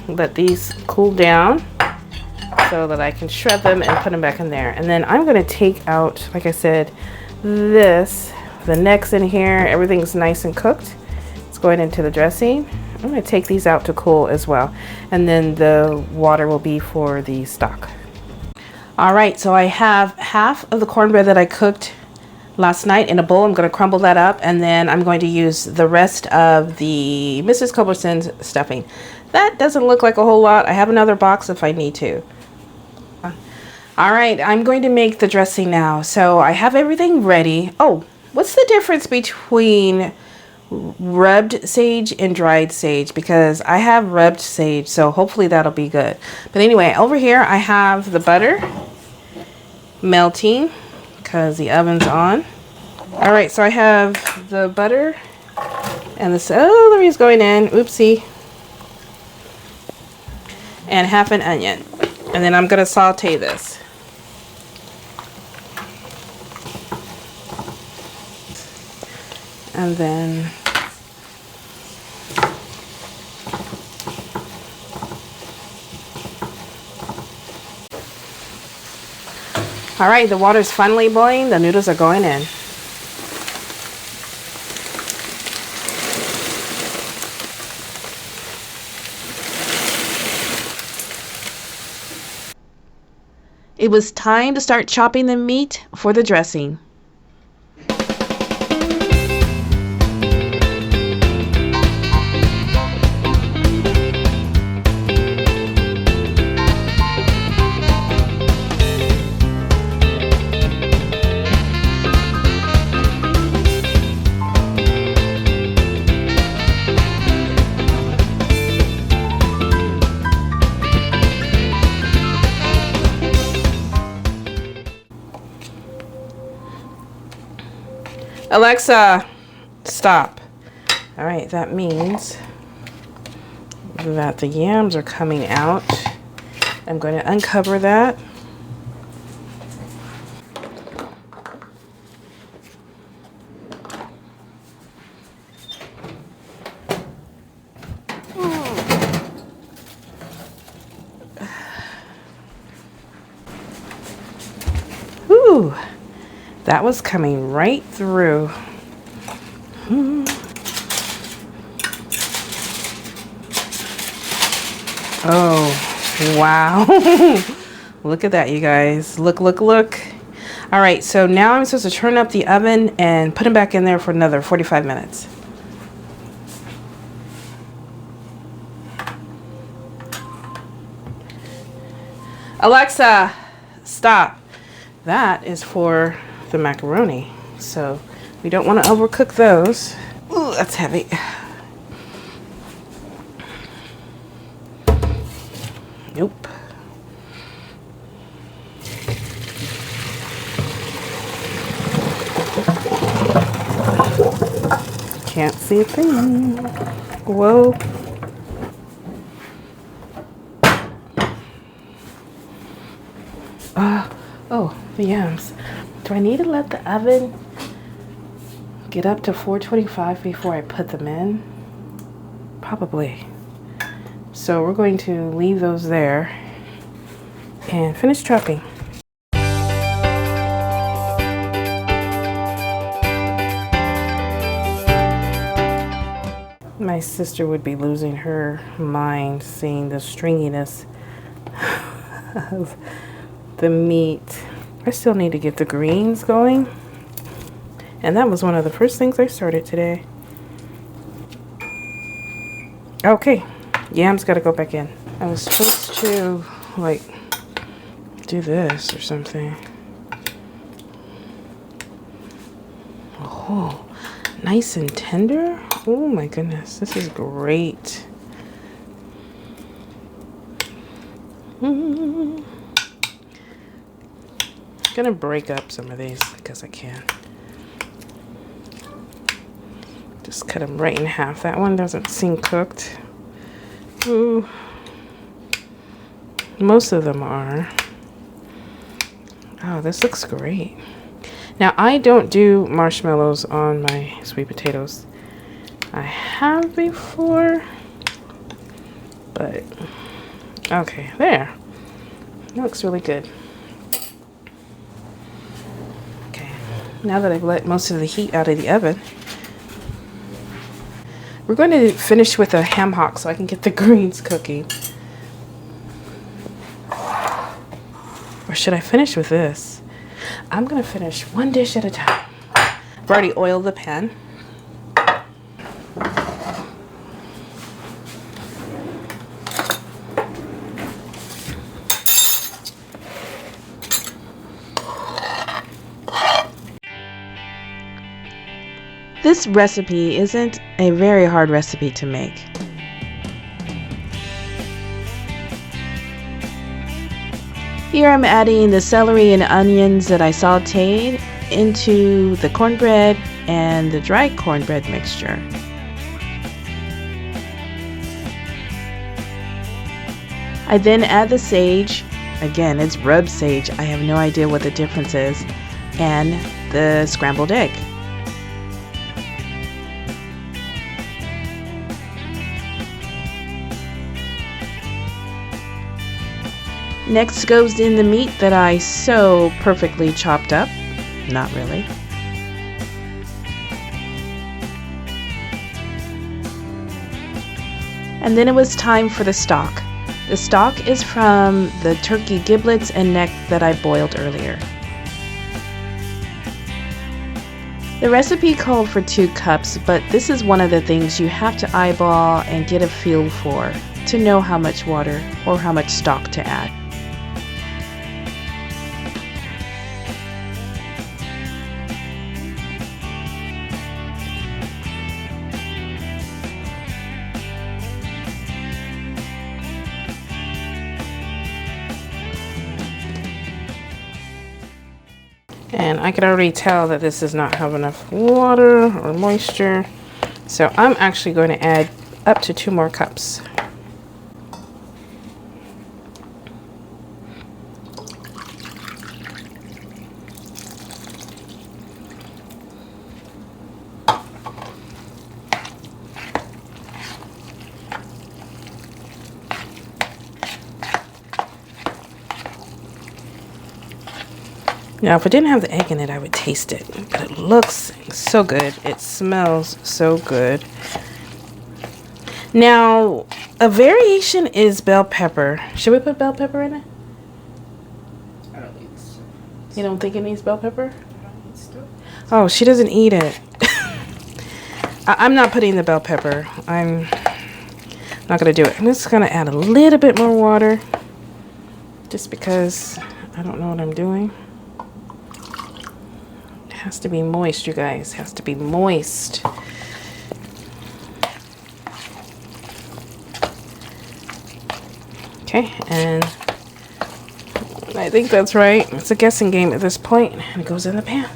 let these cool down so that I can shred them and put them back in there. And then I'm gonna take out, like I said, the necks in here, everything's nice and cooked. It's going into the dressing. I'm gonna take these out to cool as well. And then the water will be for the stock. All right, so I have half of the cornbread that I cooked last night in a bowl. I'm going to crumble that up, and then I'm going to use the rest of the Mrs. Culberson's stuffing. That doesn't look like a whole lot. I have another box if I need to. All right, I'm going to make the dressing now. So I have everything ready. Oh, what's the difference between rubbed sage and dried sage? Because I have rubbed sage, so hopefully that'll be good. But anyway, over here I have the butter melting because the oven's on. All right, so I have the butter and the celery is going in. Oopsie. And half an onion. And then I'm going to saute this. And then all right, the water's finally boiling. The noodles are going in. It was time to start chopping the meat for the dressing. Alexa, stop. All right, that means that the yams are coming out. I'm going to uncover that. Ooh. That was coming right through. Oh, wow. Look at that, you guys. Look, look, look. All right, so now I'm supposed to turn up the oven and put them back in there for another 45 minutes. Alexa, stop. That is for the macaroni, so we don't want to overcook those. Ooh, that's heavy. Nope. Can't see a thing. Whoa. Oh, the yams. Do I need to let the oven get up to 425 before I put them in? Probably. So we're going to leave those there and finish chopping. My sister would be losing her mind seeing the stringiness of the meat. I still need to get the greens going, and that was one of the first things I started today. Okay, yams gotta go back in. I was supposed to like do this or something. Oh, nice and tender. Oh my goodness, this is great. Gonna break up some of these because I can. Just cut them right in half. That one doesn't seem cooked. Ooh. Most of them are. Oh, this looks great. Now, I don't do marshmallows on my sweet potatoes. I have before, but okay, there. That looks really good. Now that I've let most of the heat out of the oven, we're going to finish with a ham hock so I can get the greens cooking. Or should I finish with this? I'm going to finish one dish at a time. I've already oiled the pan. This recipe isn't a very hard recipe to make. Here I'm adding the celery and onions that I sauteed into the cornbread and the dry cornbread mixture. I then add the sage. Again, it's rubbed sage. I have no idea what the difference is. And the scrambled egg. Next goes in the meat that I so perfectly chopped up. Not really. And then it was time for the stock. The stock is from the turkey giblets and neck that I boiled earlier. The recipe called for 2 cups, but this is one of the things you have to eyeball and get a feel for to know how much water or how much stock to add. And I can already tell that this does not have enough water or moisture. So I'm actually going to add up to 2 more cups. Now, if it didn't have the egg in it, I would taste it. But it looks so good. It smells so good. Now, a variation is bell pepper. Should we put bell pepper in it? I don't think so. You don't think it needs bell pepper? I don't think so. Oh, she doesn't eat it. I'm not putting the bell pepper. I'm not going to do it. I'm just going to add a little bit more water. Just because I don't know what I'm doing. Has to be moist, you guys. Has to be moist. Okay, and I think that's right. It's a guessing game at this point, and it goes in the pan.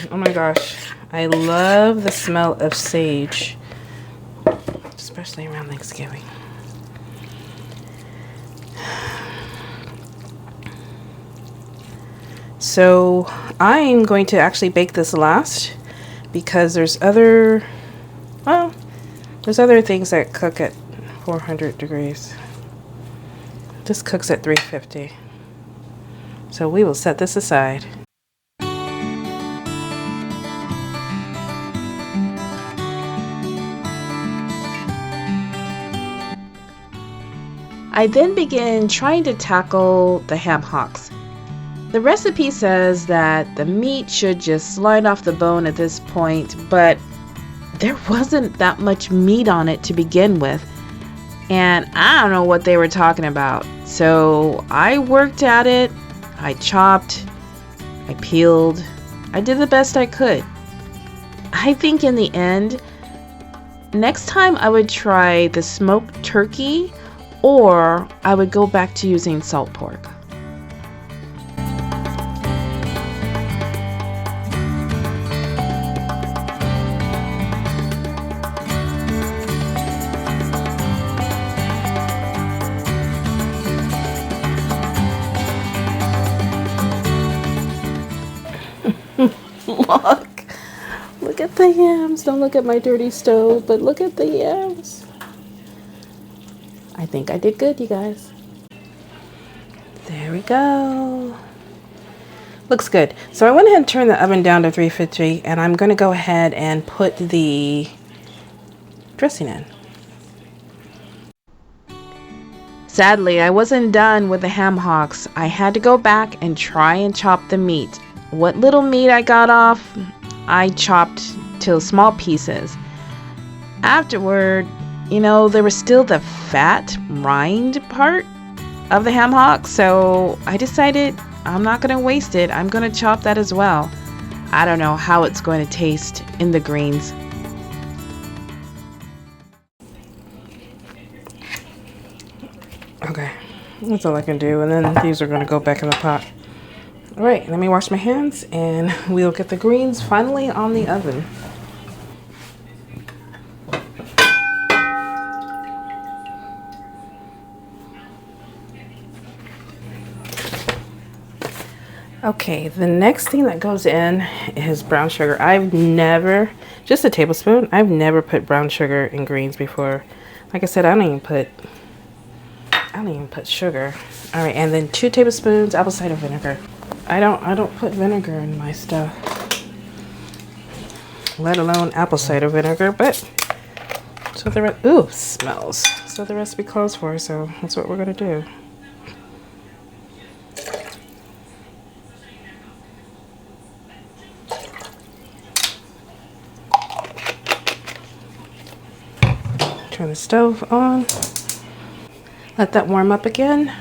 Oh my gosh. I love the smell of sage, especially around Thanksgiving. So I'm going to actually bake this last because there's other things that cook at 400 degrees. This cooks at 350. So we will set this aside. I then begin trying to tackle the ham hocks. The recipe says that the meat should just slide off the bone at this point, but there wasn't that much meat on it to begin with, and I don't know what they were talking about. So I worked at it, I chopped, I peeled, I did the best I could. I think in the end, next time I would try the smoked turkey, or I would go back to using salt pork. Look at the yams. Don't look at my dirty stove, but look at the yams. I think I did good, you guys. There we go. Looks good. So I went ahead and turned the oven down to 350, and I'm going to go ahead and put the dressing in. Sadly, I wasn't done with the ham hocks. I had to go back and try and chop the meat. What little meat I got off, I chopped to small pieces. Afterward, you know, there was still the fat rind part of the ham hock, so I decided I'm not going to waste it. I'm going to chop that as well. I don't know how it's going to taste in the greens. Okay, that's all I can do, and then these are going to go back in the pot. All right, let me wash my hands, and we'll get the greens finally on the oven. Okay, the next thing that goes in is brown sugar. I've never, just a tablespoon, I've never put brown sugar in greens before. Like I said, I don't even put sugar. All right, and then 2 tablespoons apple cider vinegar. I don't put vinegar in my stuff. let alone apple cider vinegar, but so ooh, smells. So the recipe calls for, so that's what we're gonna do. Turn the stove on. Let that warm up again.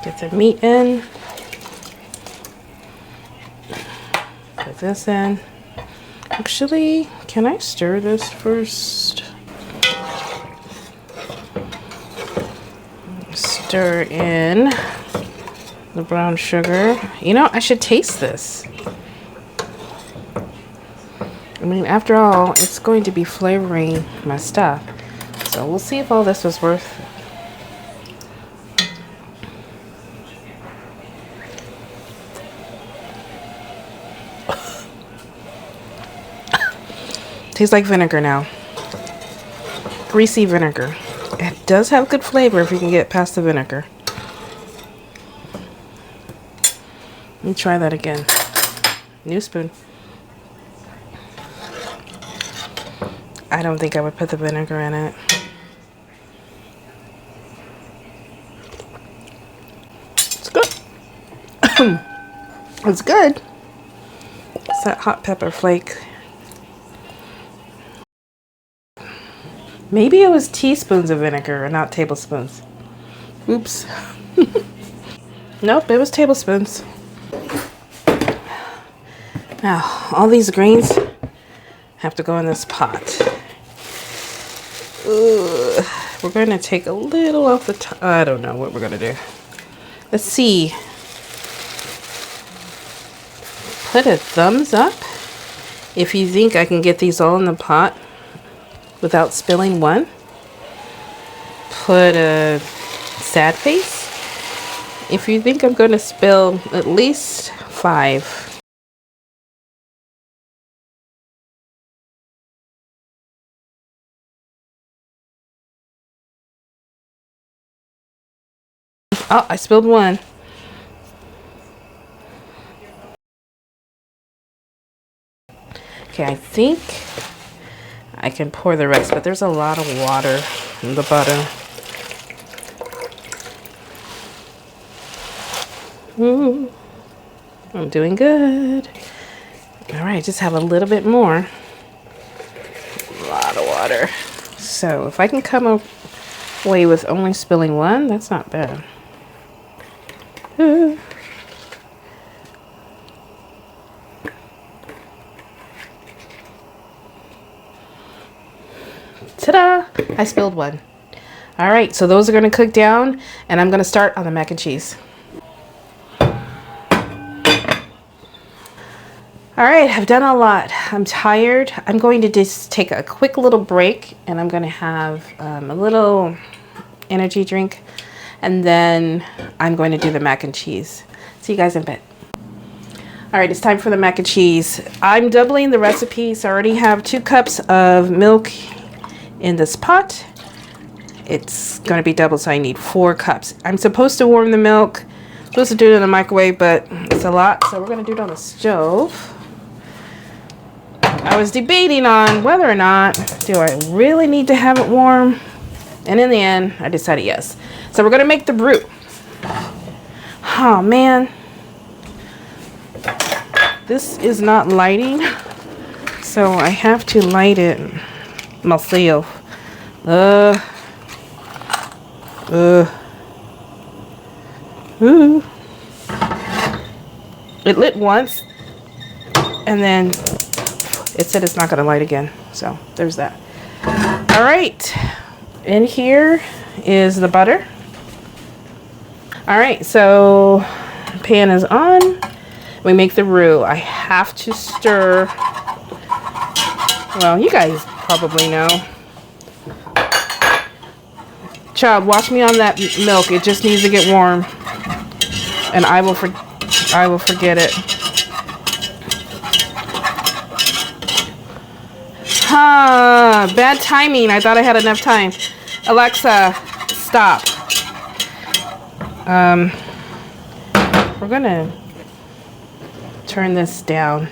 Get the meat in. Put this in. Actually, can I stir this first? Stir in the brown sugar. You know, I should taste this. I mean, after all, it's going to be flavoring my stuff. So we'll see if all this was worth it. Tastes like vinegar now. Greasy vinegar. It does have good flavor if you can get past the vinegar. Let me try that again. New spoon. I don't think I would put the vinegar in it. It's good. It's good. It's that hot pepper flake. Maybe it was teaspoons of vinegar and not tablespoons. Oops. Nope, it was tablespoons. Now, all these grains have to go in this pot. Ugh. We're going to take a little off the top. I don't know what we're going to do. Let's see. Put a thumbs up if you think I can get these all in the pot without spilling one. Put a sad face if you think I'm going to spill at least 5. Oh, I spilled one. Okay, I think I can pour the rest, but there's a lot of water in the butter. Ooh, I'm doing good. All right, just have a little bit more. A lot of water. So if I can come away with only spilling one, that's not bad. Ooh. Ta-da! I spilled one. All right, so those are going to cook down, and I'm going to start on the mac and cheese. All right, I've done a lot. I'm tired. I'm going to just take a quick little break, and I'm going to have a little energy drink, and then I'm going to do the mac and cheese. See you guys in a bit. All right, it's time for the mac and cheese. I'm doubling the recipe, so I already have 2 cups of milk in this pot. It's going to be double, so I need 4 cups. I'm supposed to warm the milk. I'm supposed to do it in the microwave, but it's a lot, so we're going to do it on the stove. I was debating on whether or not do I really need to have it warm, and in the end I decided yes. So we're going to make the brew. Oh man, this is not lighting, so I have to light it myself. Ooh. It lit once, and then it said it's not going to light again. So there's that. All right, in here is the butter. All right, so pan is on. We make the roux. I have to stir. Well, you guys probably know. Child, watch me on that milk. It just needs to get warm, and I will forget it. Huh, bad timing. I thought I had enough time. Alexa, stop. We're gonna turn this down.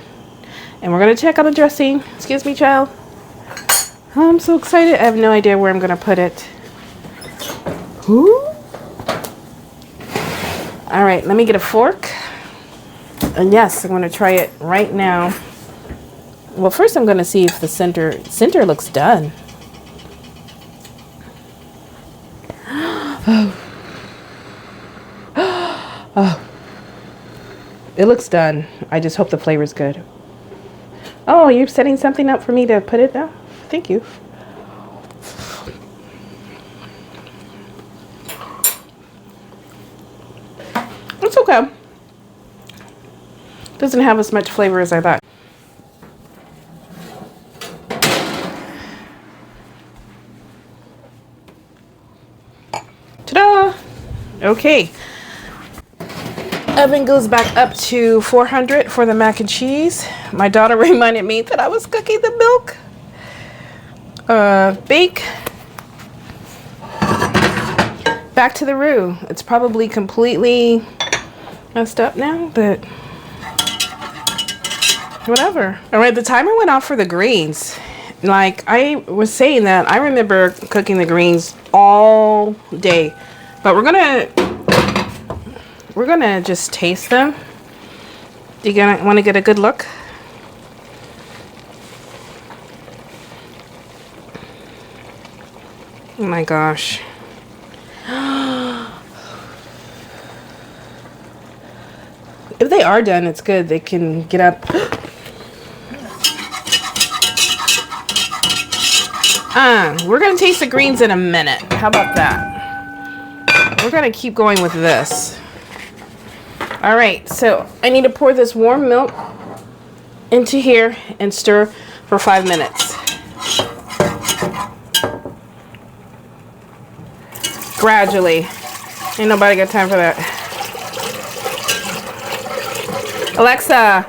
And we're gonna check on the dressing. Excuse me, child. I'm so excited. I have no idea where I'm gonna put it. Ooh. All right, let me get a fork. And yes, I'm gonna try it right now. Well, first I'm gonna see if the center looks done. Oh, it looks done. I just hope the flavor's good. Oh, you're setting something up for me to put it down? Thank you. It's okay. Doesn't have as much flavor as I thought. Ta-da! Okay. Oven goes back up to 400 for the mac and cheese. My daughter reminded me that I was cooking the milk. Bake. Back to the roux. It's probably completely messed up now, but whatever. All right, the timer went off for the greens. Like I was saying that, I remember cooking the greens all day, but we're gonna just taste them. You gonna want to get a good look? Oh my gosh. If they are done, it's good. They can get up. We're gonna taste the greens in a minute. How about that? We're gonna keep going with this. All right, so I need to pour this warm milk into here and stir for 5 minutes. Gradually. Ain't nobody got time for that. Alexa,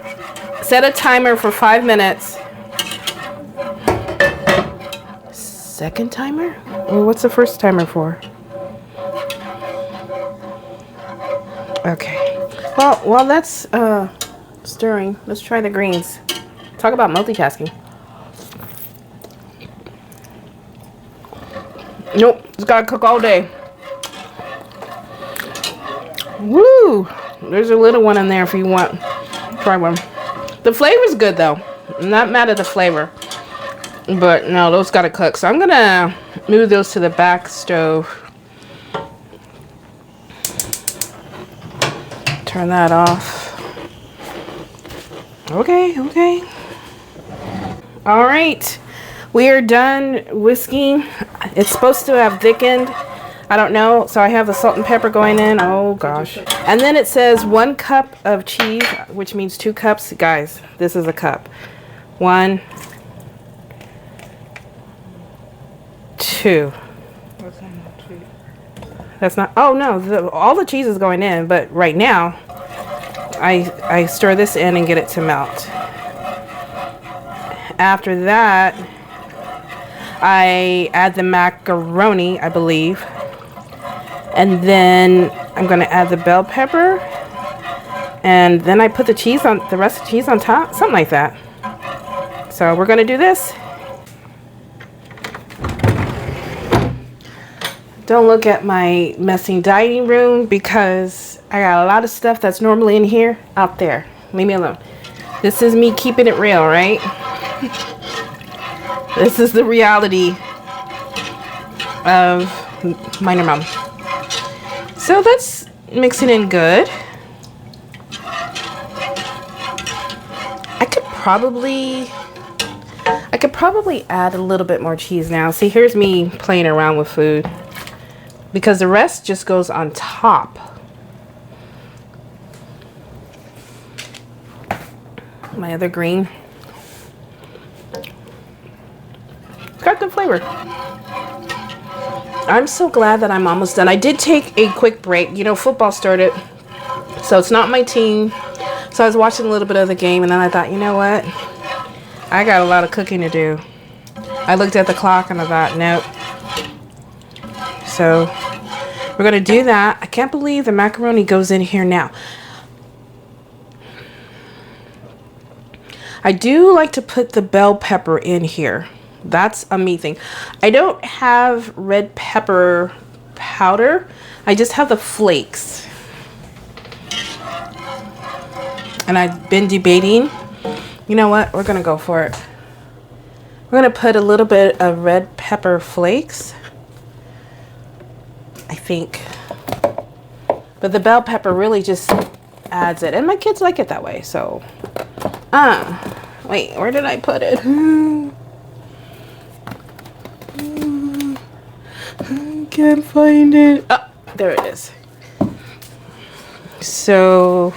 set a timer for 5 minutes. Second timer? Well, what's the first timer for? Okay. Well, while that's stirring, let's try the greens. Talk about multitasking. Nope, it's gotta cook all day. Woo! There's a little one in there if you want. Try one. The flavor's good though. I'm not mad at the flavor. But no, those gotta cook. So I'm gonna move those to the back stove. Turn that off. Okay. All right. We are done whisking. It's supposed to have thickened. I don't know. So I have the salt and pepper going in. Oh gosh. And then it says 1 cup of cheese, which means 2 cups. Guys, this is a cup. 1, 2. That's not, oh no, all the cheese is going in, but right now I stir this in and get it to melt. After that, I add the macaroni, I believe. And then I'm gonna add the bell pepper. And then I put the cheese on, the rest of the cheese on top, something like that. So we're gonna do this. Don't look at my messy dining room because I got a lot of stuff that's normally in here out there. Leave me alone. This is me keeping it real, right? This is the reality of minermom. So that's mixing in good. I could probably add a little bit more cheese now. See, here's me playing around with food. Because the rest just goes on top. My other green. It's got good flavor. I'm so glad that I'm almost done. I did take a quick break. You know, football started, so it's not my team. So I was watching a little bit of the game, and then I thought, you know what? I got a lot of cooking to do. I looked at the clock, and I thought, nope. So we're gonna do that. I can't believe the macaroni goes in here now. I do like to put the bell pepper in here. That's a me thing. I don't have red pepper powder. I just have the flakes. And I've been debating. You know what? We're going to go for it. We're going to put a little bit of red pepper flakes, I think. But the bell pepper really just adds it. And my kids like it that way. So, wait, where did I put it? I can't find it. Oh, there it is. So,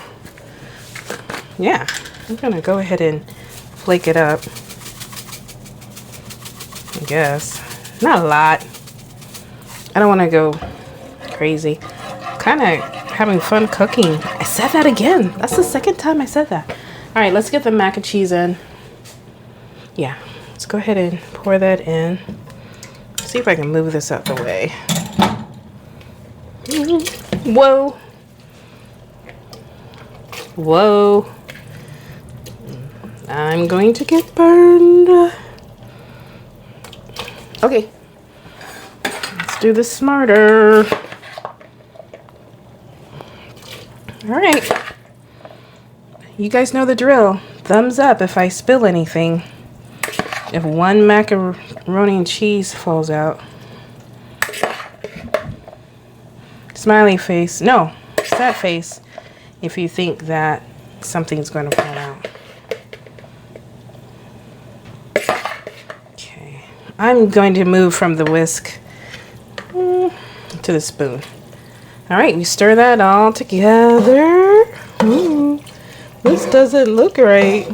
yeah, I'm going to go ahead and flake it up. I guess. Not a lot. I don't want to go crazy. Kind of having fun cooking. I said that again. That's the second time I said that. All right, let's get the mac and cheese in. Yeah, let's go ahead and pour that in. See if I can move this out the way. Whoa. Whoa. I'm going to get burned. Okay. Let's do this smarter. All right. You guys know the drill. Thumbs up if I spill anything. If one macaroni and cheese falls out. Smiley face. No, sad face if you think that something's going to fall out. Okay. I'm going to move from the whisk to the spoon. All right, we stir that all together. Ooh, this doesn't look right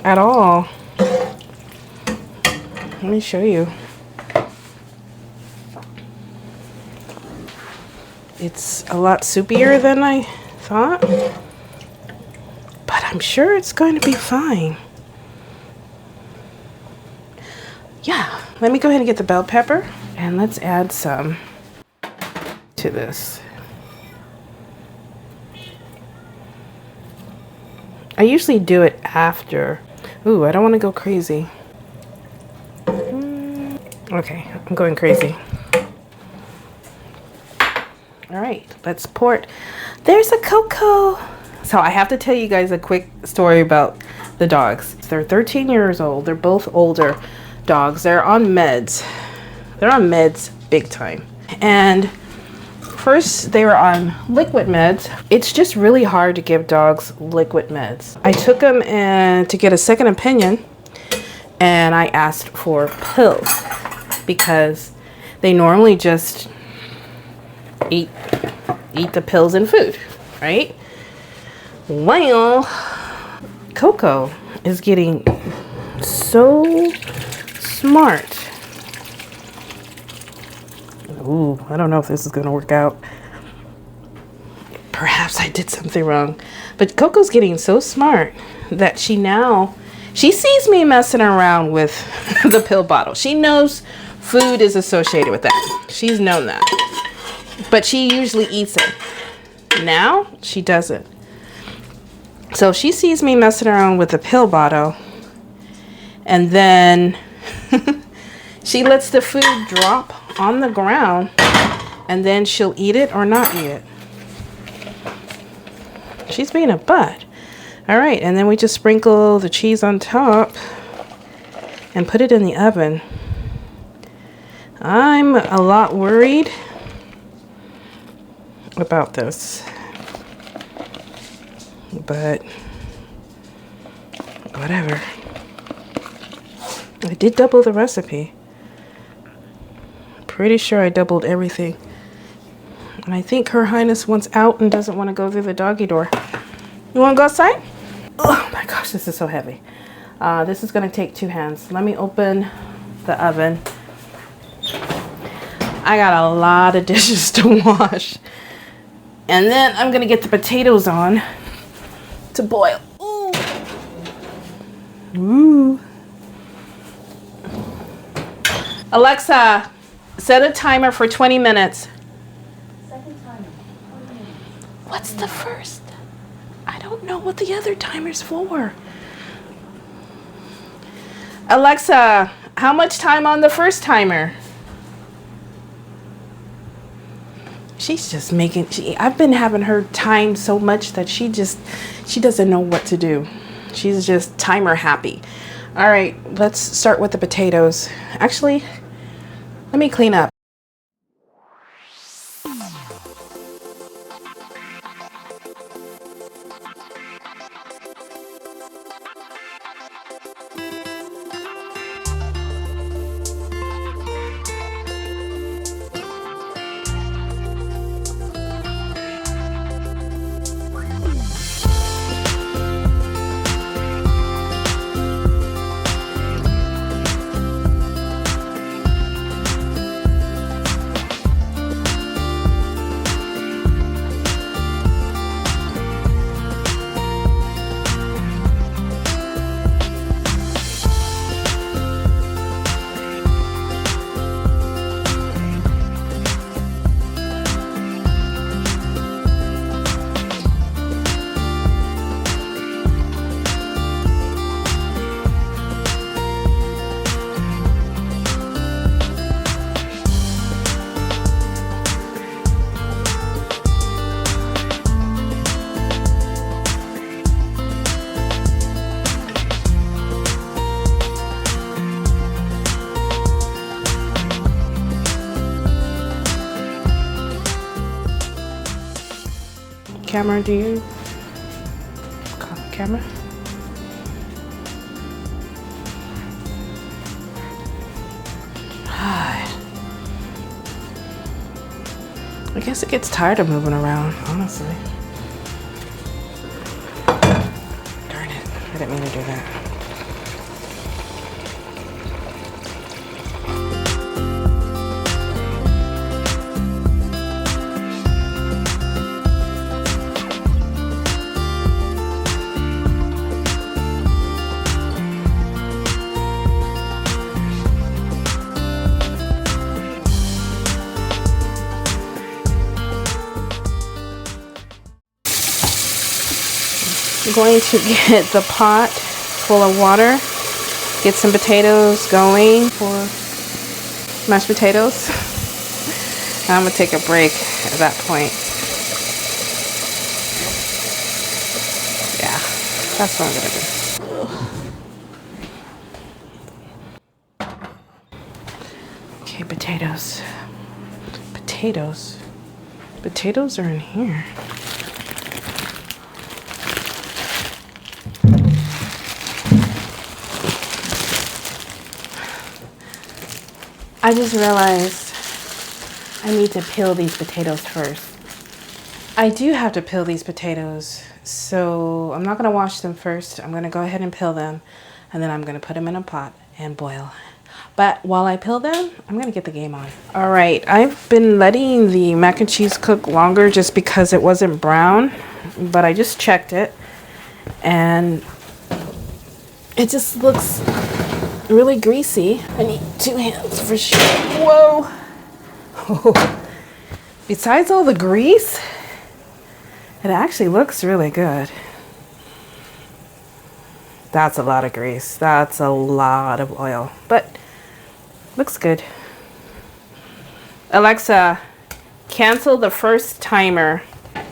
at all. Let me show you. It's a lot soupier than I thought, but I'm sure it's going to be fine. Yeah, let me go ahead and get the bell pepper and let's add some to this. I usually do it after. Ooh, I don't want to go crazy. Okay, I'm going crazy. All right, let's pour it. There's a Coco. So I have to tell you guys a quick story about the dogs. They're 13 years old. They're both older dogs. They're on meds. They're on meds big time. And first they were on liquid meds. It's just really hard to give dogs liquid meds. I took them to get a second opinion and I asked for pills because they normally just eat the pills and food, right? Well, Coco is getting so smart. Ooh, I don't know if this is gonna work out. Perhaps I did something wrong. But Coco's getting so smart that she sees me messing around with the pill bottle. She knows food is associated with that. She's known that. But she usually eats it. Now, she doesn't. So she sees me messing around with the pill bottle. And then she lets the food drop on the ground. And then she'll eat it or not eat it. She's being a butt. All right, and then we just sprinkle the cheese on top and put it in the oven. I'm a lot worried about this, but whatever. I did double the recipe. Pretty sure I doubled everything. And I think Her Highness wants out and doesn't want to go through the doggy door. You want to go outside? Oh my gosh, this is so heavy. This is going to take 2 hands. Let me open the oven. I got a lot of dishes to wash. And then I'm going to get the potatoes on to boil. Ooh. Ooh. Alexa, set a timer for 20 minutes. Second timer. What's the first? I don't know what the other timer's for. Alexa, how much time on the first timer? She's just making, I've been having her timed so much that she doesn't know what to do. She's just timer happy. All right, let's start with the potatoes. Actually, let me clean up. Camera, do you call the camera? I guess it gets tired of moving around, honestly. Darn it, I didn't mean to do that. I'm going to get the pot full of water, get some potatoes going for mashed potatoes. I'm going to take a break at that point. Yeah, that's what I'm going to do. Okay, potatoes. Potatoes are in here. I just realized I need to peel these potatoes first. I do have to peel these potatoes, so I'm not going to wash them first. I'm going to go ahead and peel them, and then I'm going to put them in a pot and boil. But while I peel them, I'm going to get the game on. All right, I've been letting the mac and cheese cook longer just because it wasn't brown, but I just checked it, and it just looks really greasy. I need 2 hands for sure. Whoa. Besides all the grease, it actually looks really good. That's a lot of grease. That's a lot of oil, but looks good. Alexa, cancel the first timer.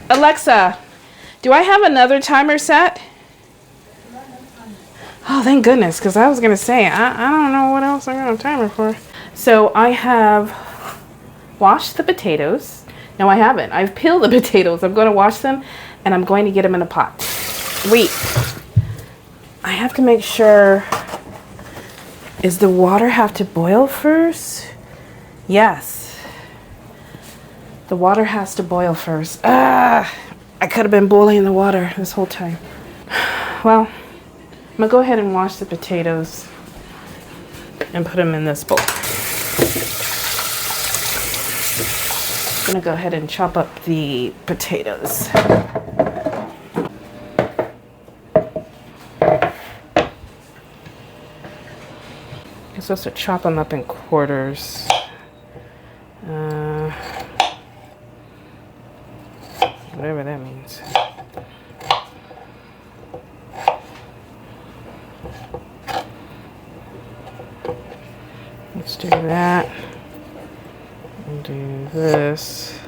Alexa, do I have another timer set? Oh, thank goodness, because I was going to say, I don't know what else I'm going to timer for. So I have washed the potatoes. No, I haven't. I've peeled the potatoes. I'm going to wash them, and I'm going to get them in a pot. Wait. I have to make sure, does the water have to boil first? Yes. The water has to boil first. I could have been boiling the water this whole time. Well, I'm going to go ahead and wash the potatoes and put them in this bowl. I'm going to go ahead and chop up the potatoes. You're supposed to chop them up in quarters. Whatever that means. do that. And do this.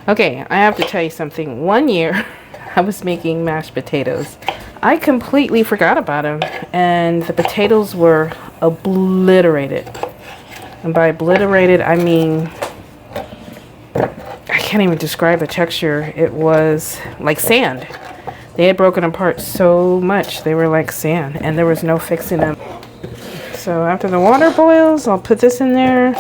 Okay, I have to tell you something. One year, I was making mashed potatoes. I completely forgot about them, and the potatoes were obliterated. And by obliterated, I mean, I can't even describe the texture. It was like sand. They had broken apart so much. They were like sand, and there was no fixing them. So after the water boils, I'll put this in there,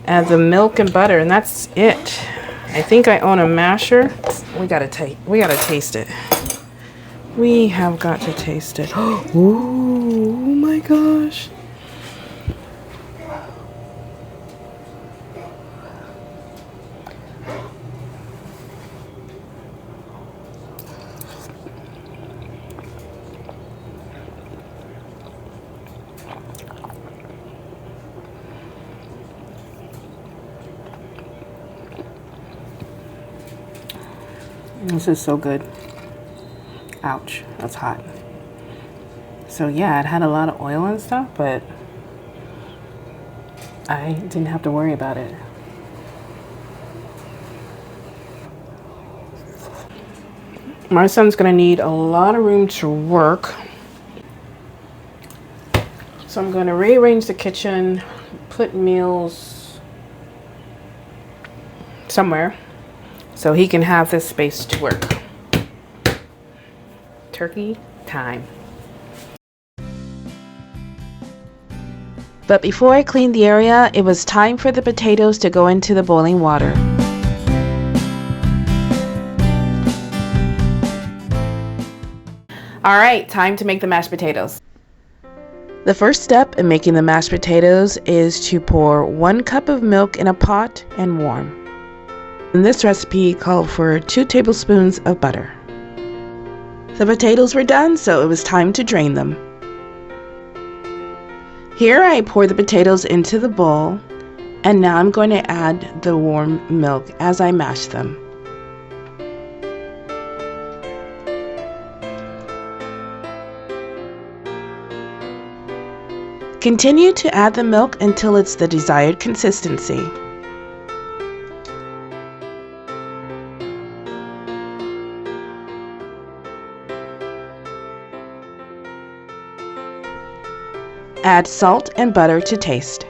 add the milk and butter, and that's it. I think I own a masher. We gotta taste it. We have got to taste it. Oh my gosh. This is so good. Ouch, that's hot. So yeah, it had a lot of oil and stuff, but I didn't have to worry about it. My son's gonna need a lot of room to work. So I'm gonna rearrange the kitchen, put meals somewhere so he can have this space to work. Turkey time. But before I cleaned the area, it was time for the potatoes to go into the boiling water. All right, time to make the mashed potatoes. The first step in making the mashed potatoes is to pour 1 cup of milk in a pot and warm. And this recipe called for 2 tablespoons of butter. The potatoes were done, so it was time to drain them. Here I pour the potatoes into the bowl, and now I'm going to add the warm milk as I mash them. Continue to add the milk until it's the desired consistency. Add salt and butter to taste.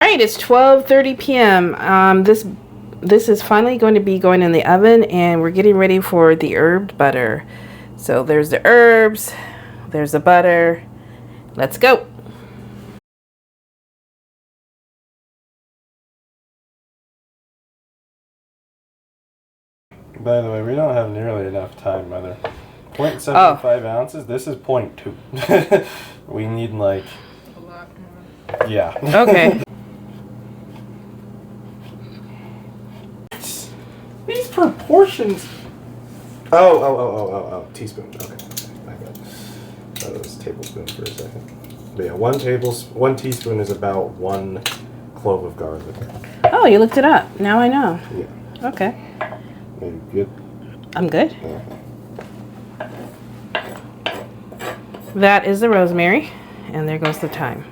Alright, it's 12:30 p.m. This is finally going to be going in the oven, and we're getting ready for the herbed butter. So there's the herbs, there's the butter. Let's go. By the way, we don't have nearly enough time, Mother. 0.75 ounces? This is 0.2. We need like... A lot more. Yeah. Okay. These proportions... Oh. Teaspoon. Okay. I got it. I thought it was tablespoon for a second. But yeah, 1 teaspoon is about 1 clove of garlic. Oh, you looked it up. Now I know. Yeah. Okay. Are you good? I'm good. Yeah. That is the rosemary, and there goes the thyme.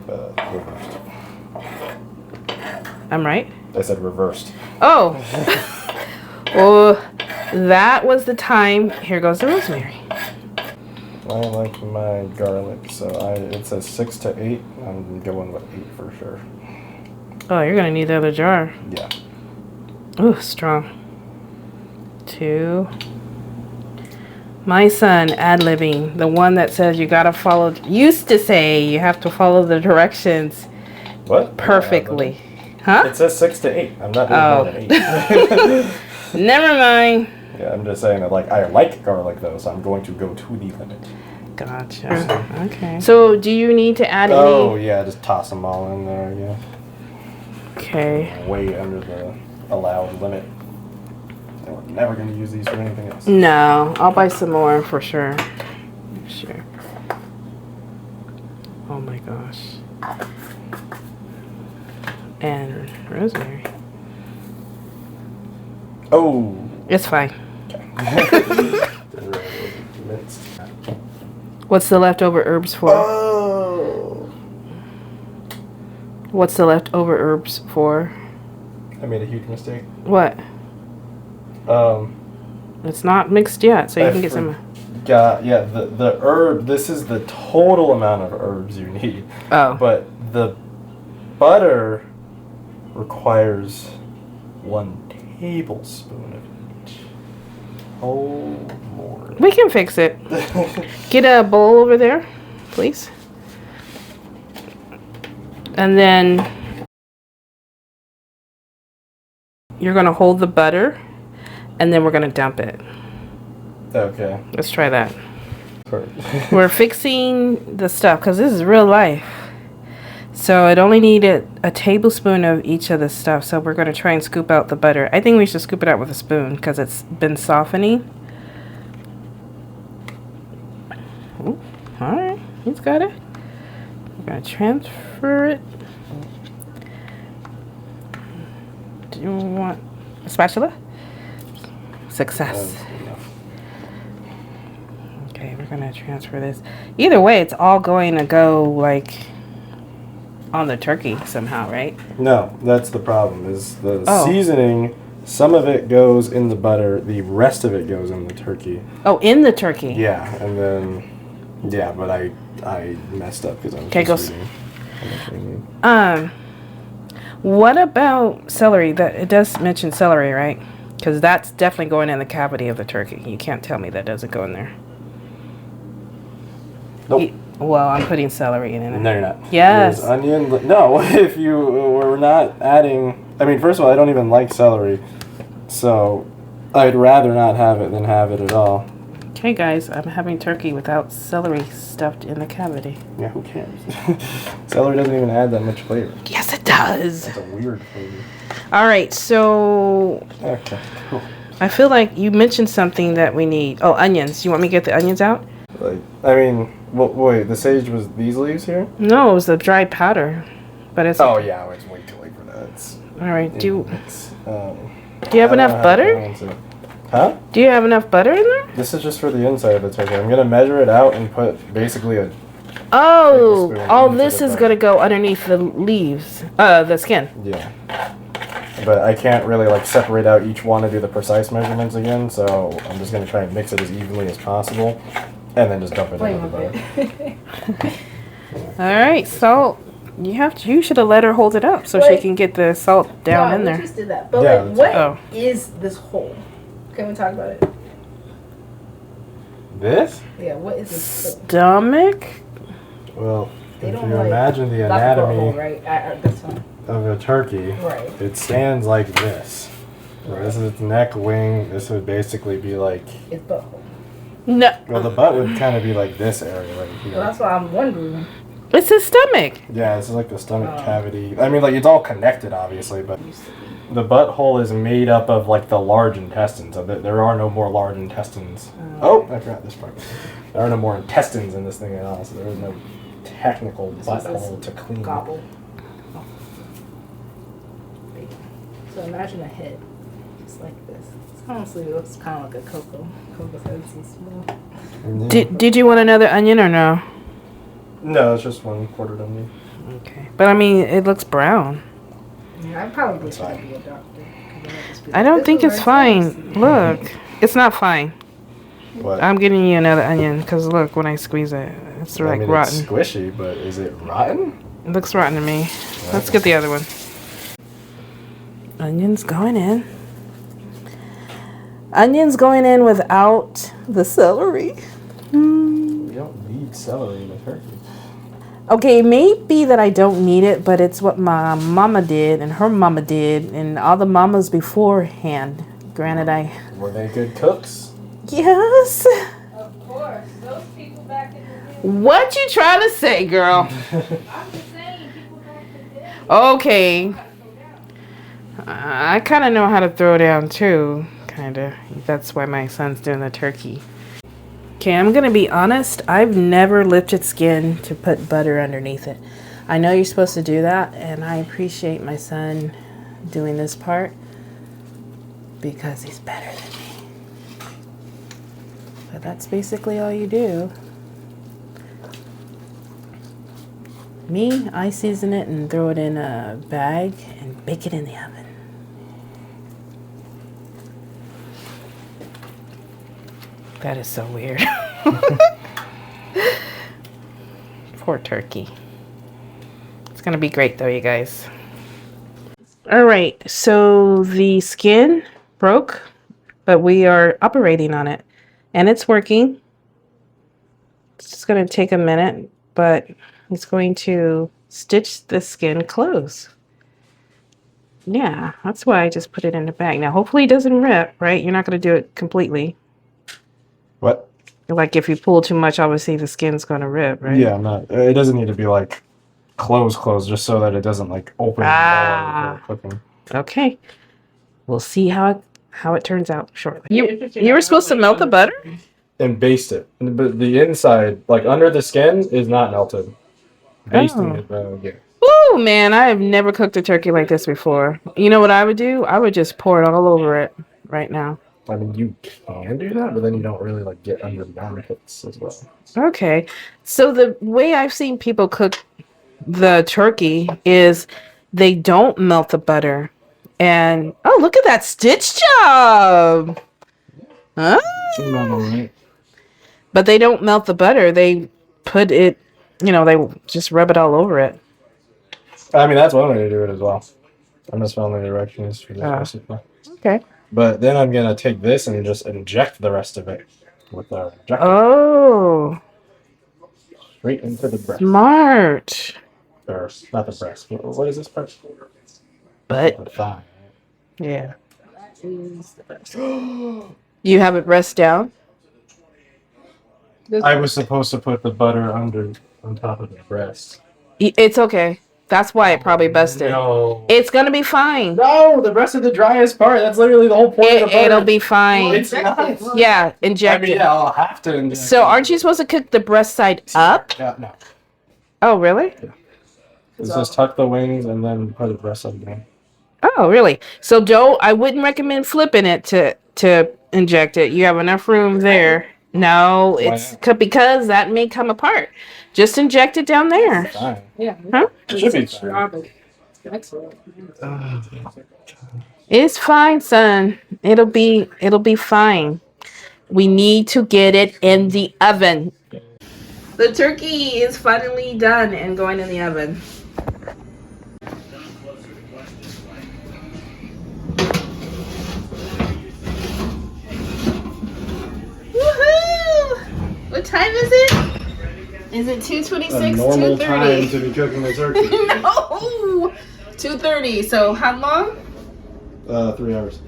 Reversed. I'm right? I said reversed. Oh. Well, that was the thyme. Here goes the rosemary. I like my garlic, so it says 6 to 8. I'm going with 8 for sure. Oh, you're going to need the other jar. Yeah. Ooh, strong. 2. My son, ad-libbing, the one that says you gotta follow, used to say you have to follow the directions What? perfectly. Huh? It says 6 to 8. I'm not doing more than 8. Never mind. Yeah, I'm just saying that, like, I like garlic, though, so I'm going to go to the limit. Gotcha. Okay. So, do you need to add Oh, any? yeah, just toss them all in there, yeah. Okay. Way under the allowed limit. And we're never going to use these for anything else. No, I'll buy some more for sure. Sure. Oh my gosh. And rosemary. Oh. It's fine. Didn't really minced. What's the leftover herbs for? Oh. What's the leftover herbs for? I made a huge mistake. What? It's not mixed yet, so you can get some. Yeah, the herb. This is the total amount of herbs you need. Oh. But the butter requires 1 tablespoon of each. Oh, Lord. We can fix it. Get a bowl over there, please. And then you're going to hold the butter, and then we're going to dump it. Okay. Let's try that. Perfect. We're fixing the stuff because this is real life. So it only needed a tablespoon of each of the stuff. So we're going to try and scoop out the butter. I think we should scoop it out with a spoon because it's been softening. Ooh, all right, he's got it. We're going to transfer it. Do you want a spatula? Success. Okay, we're going to transfer this. Either way, it's all going to go like on the turkey somehow, right? No, that's the problem. Is the Oh. seasoning? Some of it goes in the butter. The rest of it goes in the turkey. Oh, in the turkey. Yeah, and then but I messed up because I was Okay, just go. reading how much we need. What about celery? That it does mention celery, right? Because that's definitely going in the cavity of the turkey. You can't tell me that doesn't go in there. Nope. Well, I'm putting celery in it. No, you're not. Yes. There's onion. No, if you were not adding. I mean, first of all, I don't even like celery, so I'd rather not have it than have it at all. Okay, guys, I'm having turkey without celery stuffed in the cavity. Yeah, who cares? Celery doesn't even add that much flavor. Yes, it does. It's a weird flavor. All right, so Okay, cool. I feel like you mentioned something that we need. Oh, onions. You want me to get the onions out? Like, I mean, well, wait, the sage was these leaves here? No, it was the dried powder. But it's Oh yeah, it's way too late for that. It's, all right. Do you I have don't enough know how to butter? pronounce it. Huh? Do you have enough butter in there? This is just for the inside of the turkey. I'm gonna measure it out and put basically a. Oh, Tablespoon all into this the is butter. gonna go underneath the leaves, the skin. Yeah. But I can't really like separate out each one and do the precise measurements again, so I'm just gonna try and mix it as evenly as possible, and then just dump it into the butter. All right, salt. You should have let her hold it up so she Wait. can get the salt down No, in we there. just did that. But Yeah, like, that's- what is Oh. this hole? Can we talk about it? This? Yeah, what is this hole? Stomach. Well, They if don't you like imagine the That's a hole, anatomy right? That's fine. of a turkey, Right. it stands like this. So this is its neck, wing. This would basically be like. It's butthole. No, Well, the butt would kind of be like this area right Well, here. that's why I'm wondering. it's his stomach. Yeah, this is like the stomach Oh. cavity. I mean, like it's all connected, obviously, but the butthole is made up of like the large intestines. So there are no more large intestines. Oh, I forgot this part. There are no more intestines in this thing at all, so there is no technical This was butthole to clean. Gobble. So imagine a head, just like this. Honestly, it looks kind of like a cocoa. Cocoa's head is small. Did you want another onion or no? No, it's just 1/4 onion. Okay, but I mean it looks brown. Yeah, I probably It's should fine. be a doctor. 'Cause I'll just be I like, don't "This think was it's very fine. tasty." Look, it's not fine. What? I'm getting you another onion because look when I squeeze it, it's I like mean, rotten. it's squishy, but is it rotten? It looks rotten to me. Let's get the other one. Onions going in. Onions going in without the celery. You don't need celery in a turkey. Okay, it may be that I don't need it, but it's what my mama did and her mama did and all the mamas beforehand. Granted, Were they good cooks? yes. Of course, those people back in the day. What you trying to say, girl? I'm just saying, people back in the day. Okay. I kind of know how to throw down too, kind of. That's why my son's doing the turkey. Okay, I'm going to be honest. I've never lifted skin to put butter underneath it. I know you're supposed to do that, and I appreciate my son doing this part because he's better than me. But that's basically all you do. Me, I season it and throw it in a bag and bake it in the oven. That is so weird. Poor turkey. It's gonna be great though, you guys. All right, so the skin broke, but we are operating on it and it's working. It's just gonna take a minute, but it's going to stitch the skin closed. Yeah, that's why I just put it in the bag. Now, hopefully it doesn't rip, right? You're not gonna do it completely. What? Like if you pull too much, obviously the skin's gonna rip, right? Yeah, not. It doesn't need to be like close, just so that it doesn't like open more cooking. Okay. We'll see how it turns out shortly. You were supposed to melt the butter? And baste it. But the inside, like under the skin, is not melted. Basting it, yeah. Oh man, I have never cooked a turkey like this before. You know what I would do? I would just pour it all over it right now. I mean, you can do that, but then you don't really like get under the armpits as well. Okay. So the way I've seen people cook the turkey is they don't melt the butter. And oh, look at that stitch job. Huh? But they don't melt the butter. They put it, they just rub it all over it. I mean, that's one way to do it as well. I'm just following the directions for this recipe. Okay. But then I'm going to take this and just inject the rest of it with our injector. Oh. Straight into the breast. Smart. Or, not the breast. What is this part? Butt. The thigh. Yeah. You have it rest down? I was supposed to put the butter on top of the breast. It's okay. That's why it probably busted. No. It's gonna be fine. No, the breast is the driest part. That's literally the whole point of the butter. It'll be fine. Well, it's not. Yeah, inject it. Yeah, I'll have to inject So aren't you supposed to cook the breast side up? Yeah, no. Oh, really? Yeah. It's just tuck the wings and then put the breast up again. Oh, really? So I wouldn't recommend flipping it to inject it. You have enough room there. No, it's because that may come apart. Just inject it down there. Fine. Yeah. Huh? It should be fine. Excellent. It's fine, son. It'll be fine. We need to get it in the oven. The turkey is finally done and going in the oven. Woohoo! What time is it? Is it 2:26? Normal 2:30. time to be cooking the turkey. No! 2:30. So how long? 3 hours.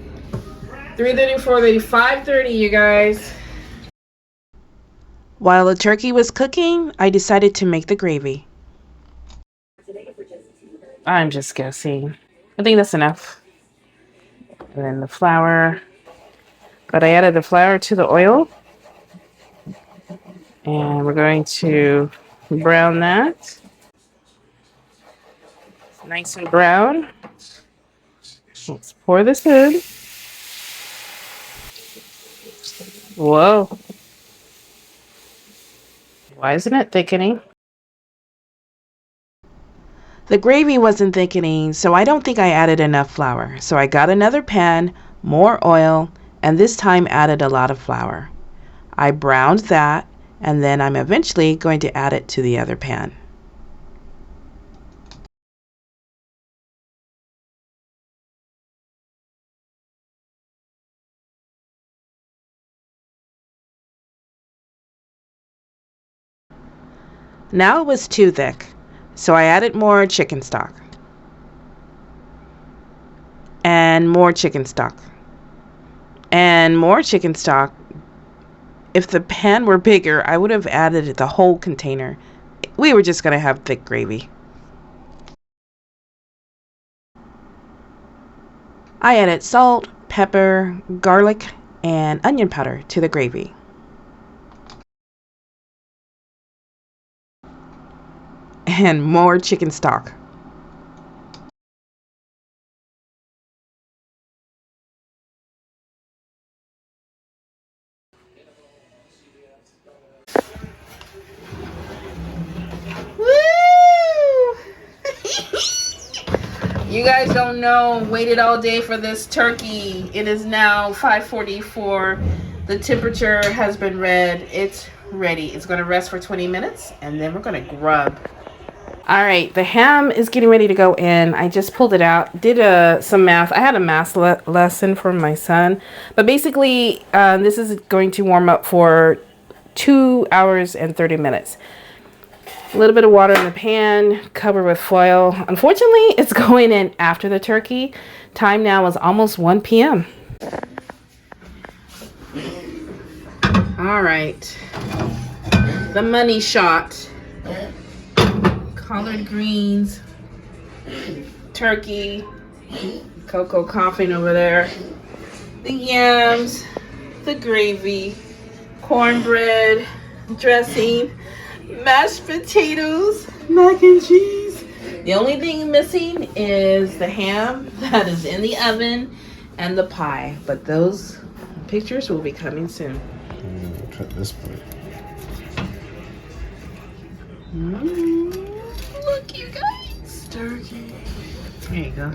3:30, 4:30, 5:30, you guys. While the turkey was cooking, I decided to make the gravy. I'm just guessing. I think that's enough. And then the flour. But I added the flour to the oil. And we're going to brown that. Nice and brown. Let's pour this in. Whoa. Why isn't it thickening? The gravy wasn't thickening, so I don't think I added enough flour. So I got another pan, more oil, and this time added a lot of flour. I browned that, and then I'm eventually going to add it to the other pan. Now it was too thick, so I added more chicken stock. And more chicken stock. And more chicken stock. If the pan were bigger, I would have added the whole container. We were just going to have thick gravy. I added salt, pepper, garlic, and onion powder to the gravy. And more chicken stock. You guys don't know, waited all day for this turkey. It is now 5:44. The temperature has been read. It's ready. It's going to rest for 20 minutes and then we're going to grub. All right, the ham is getting ready to go in. I just pulled it out, did some math. I had a math lesson from my son, but basically this is going to warm up for 2 hours and 30 minutes. A little bit of water in the pan, cover with foil. Unfortunately, it's going in after the turkey. Time now is almost 1 p.m. All right, the money shot. Collard greens, turkey, cocoa coughing over there, the yams, the gravy, cornbread, dressing, mashed potatoes, mac and cheese. The only thing missing is the ham that is in the oven and the pie, but those pictures will be coming soon. Cut this part. Look, you guys. Turkey. There you go.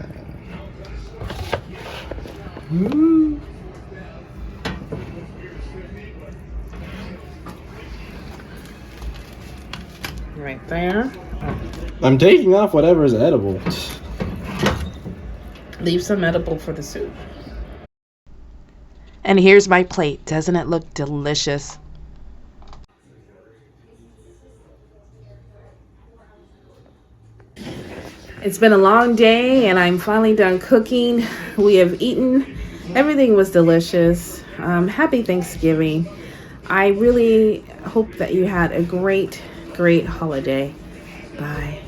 Right there. I'm taking off whatever is edible. Leave some edible for the soup. And here's my plate. Doesn't it look delicious? It's been a long day and I'm finally done cooking. We have eaten. Everything was delicious. Happy Thanksgiving. I really hope that you had a great holiday. Bye.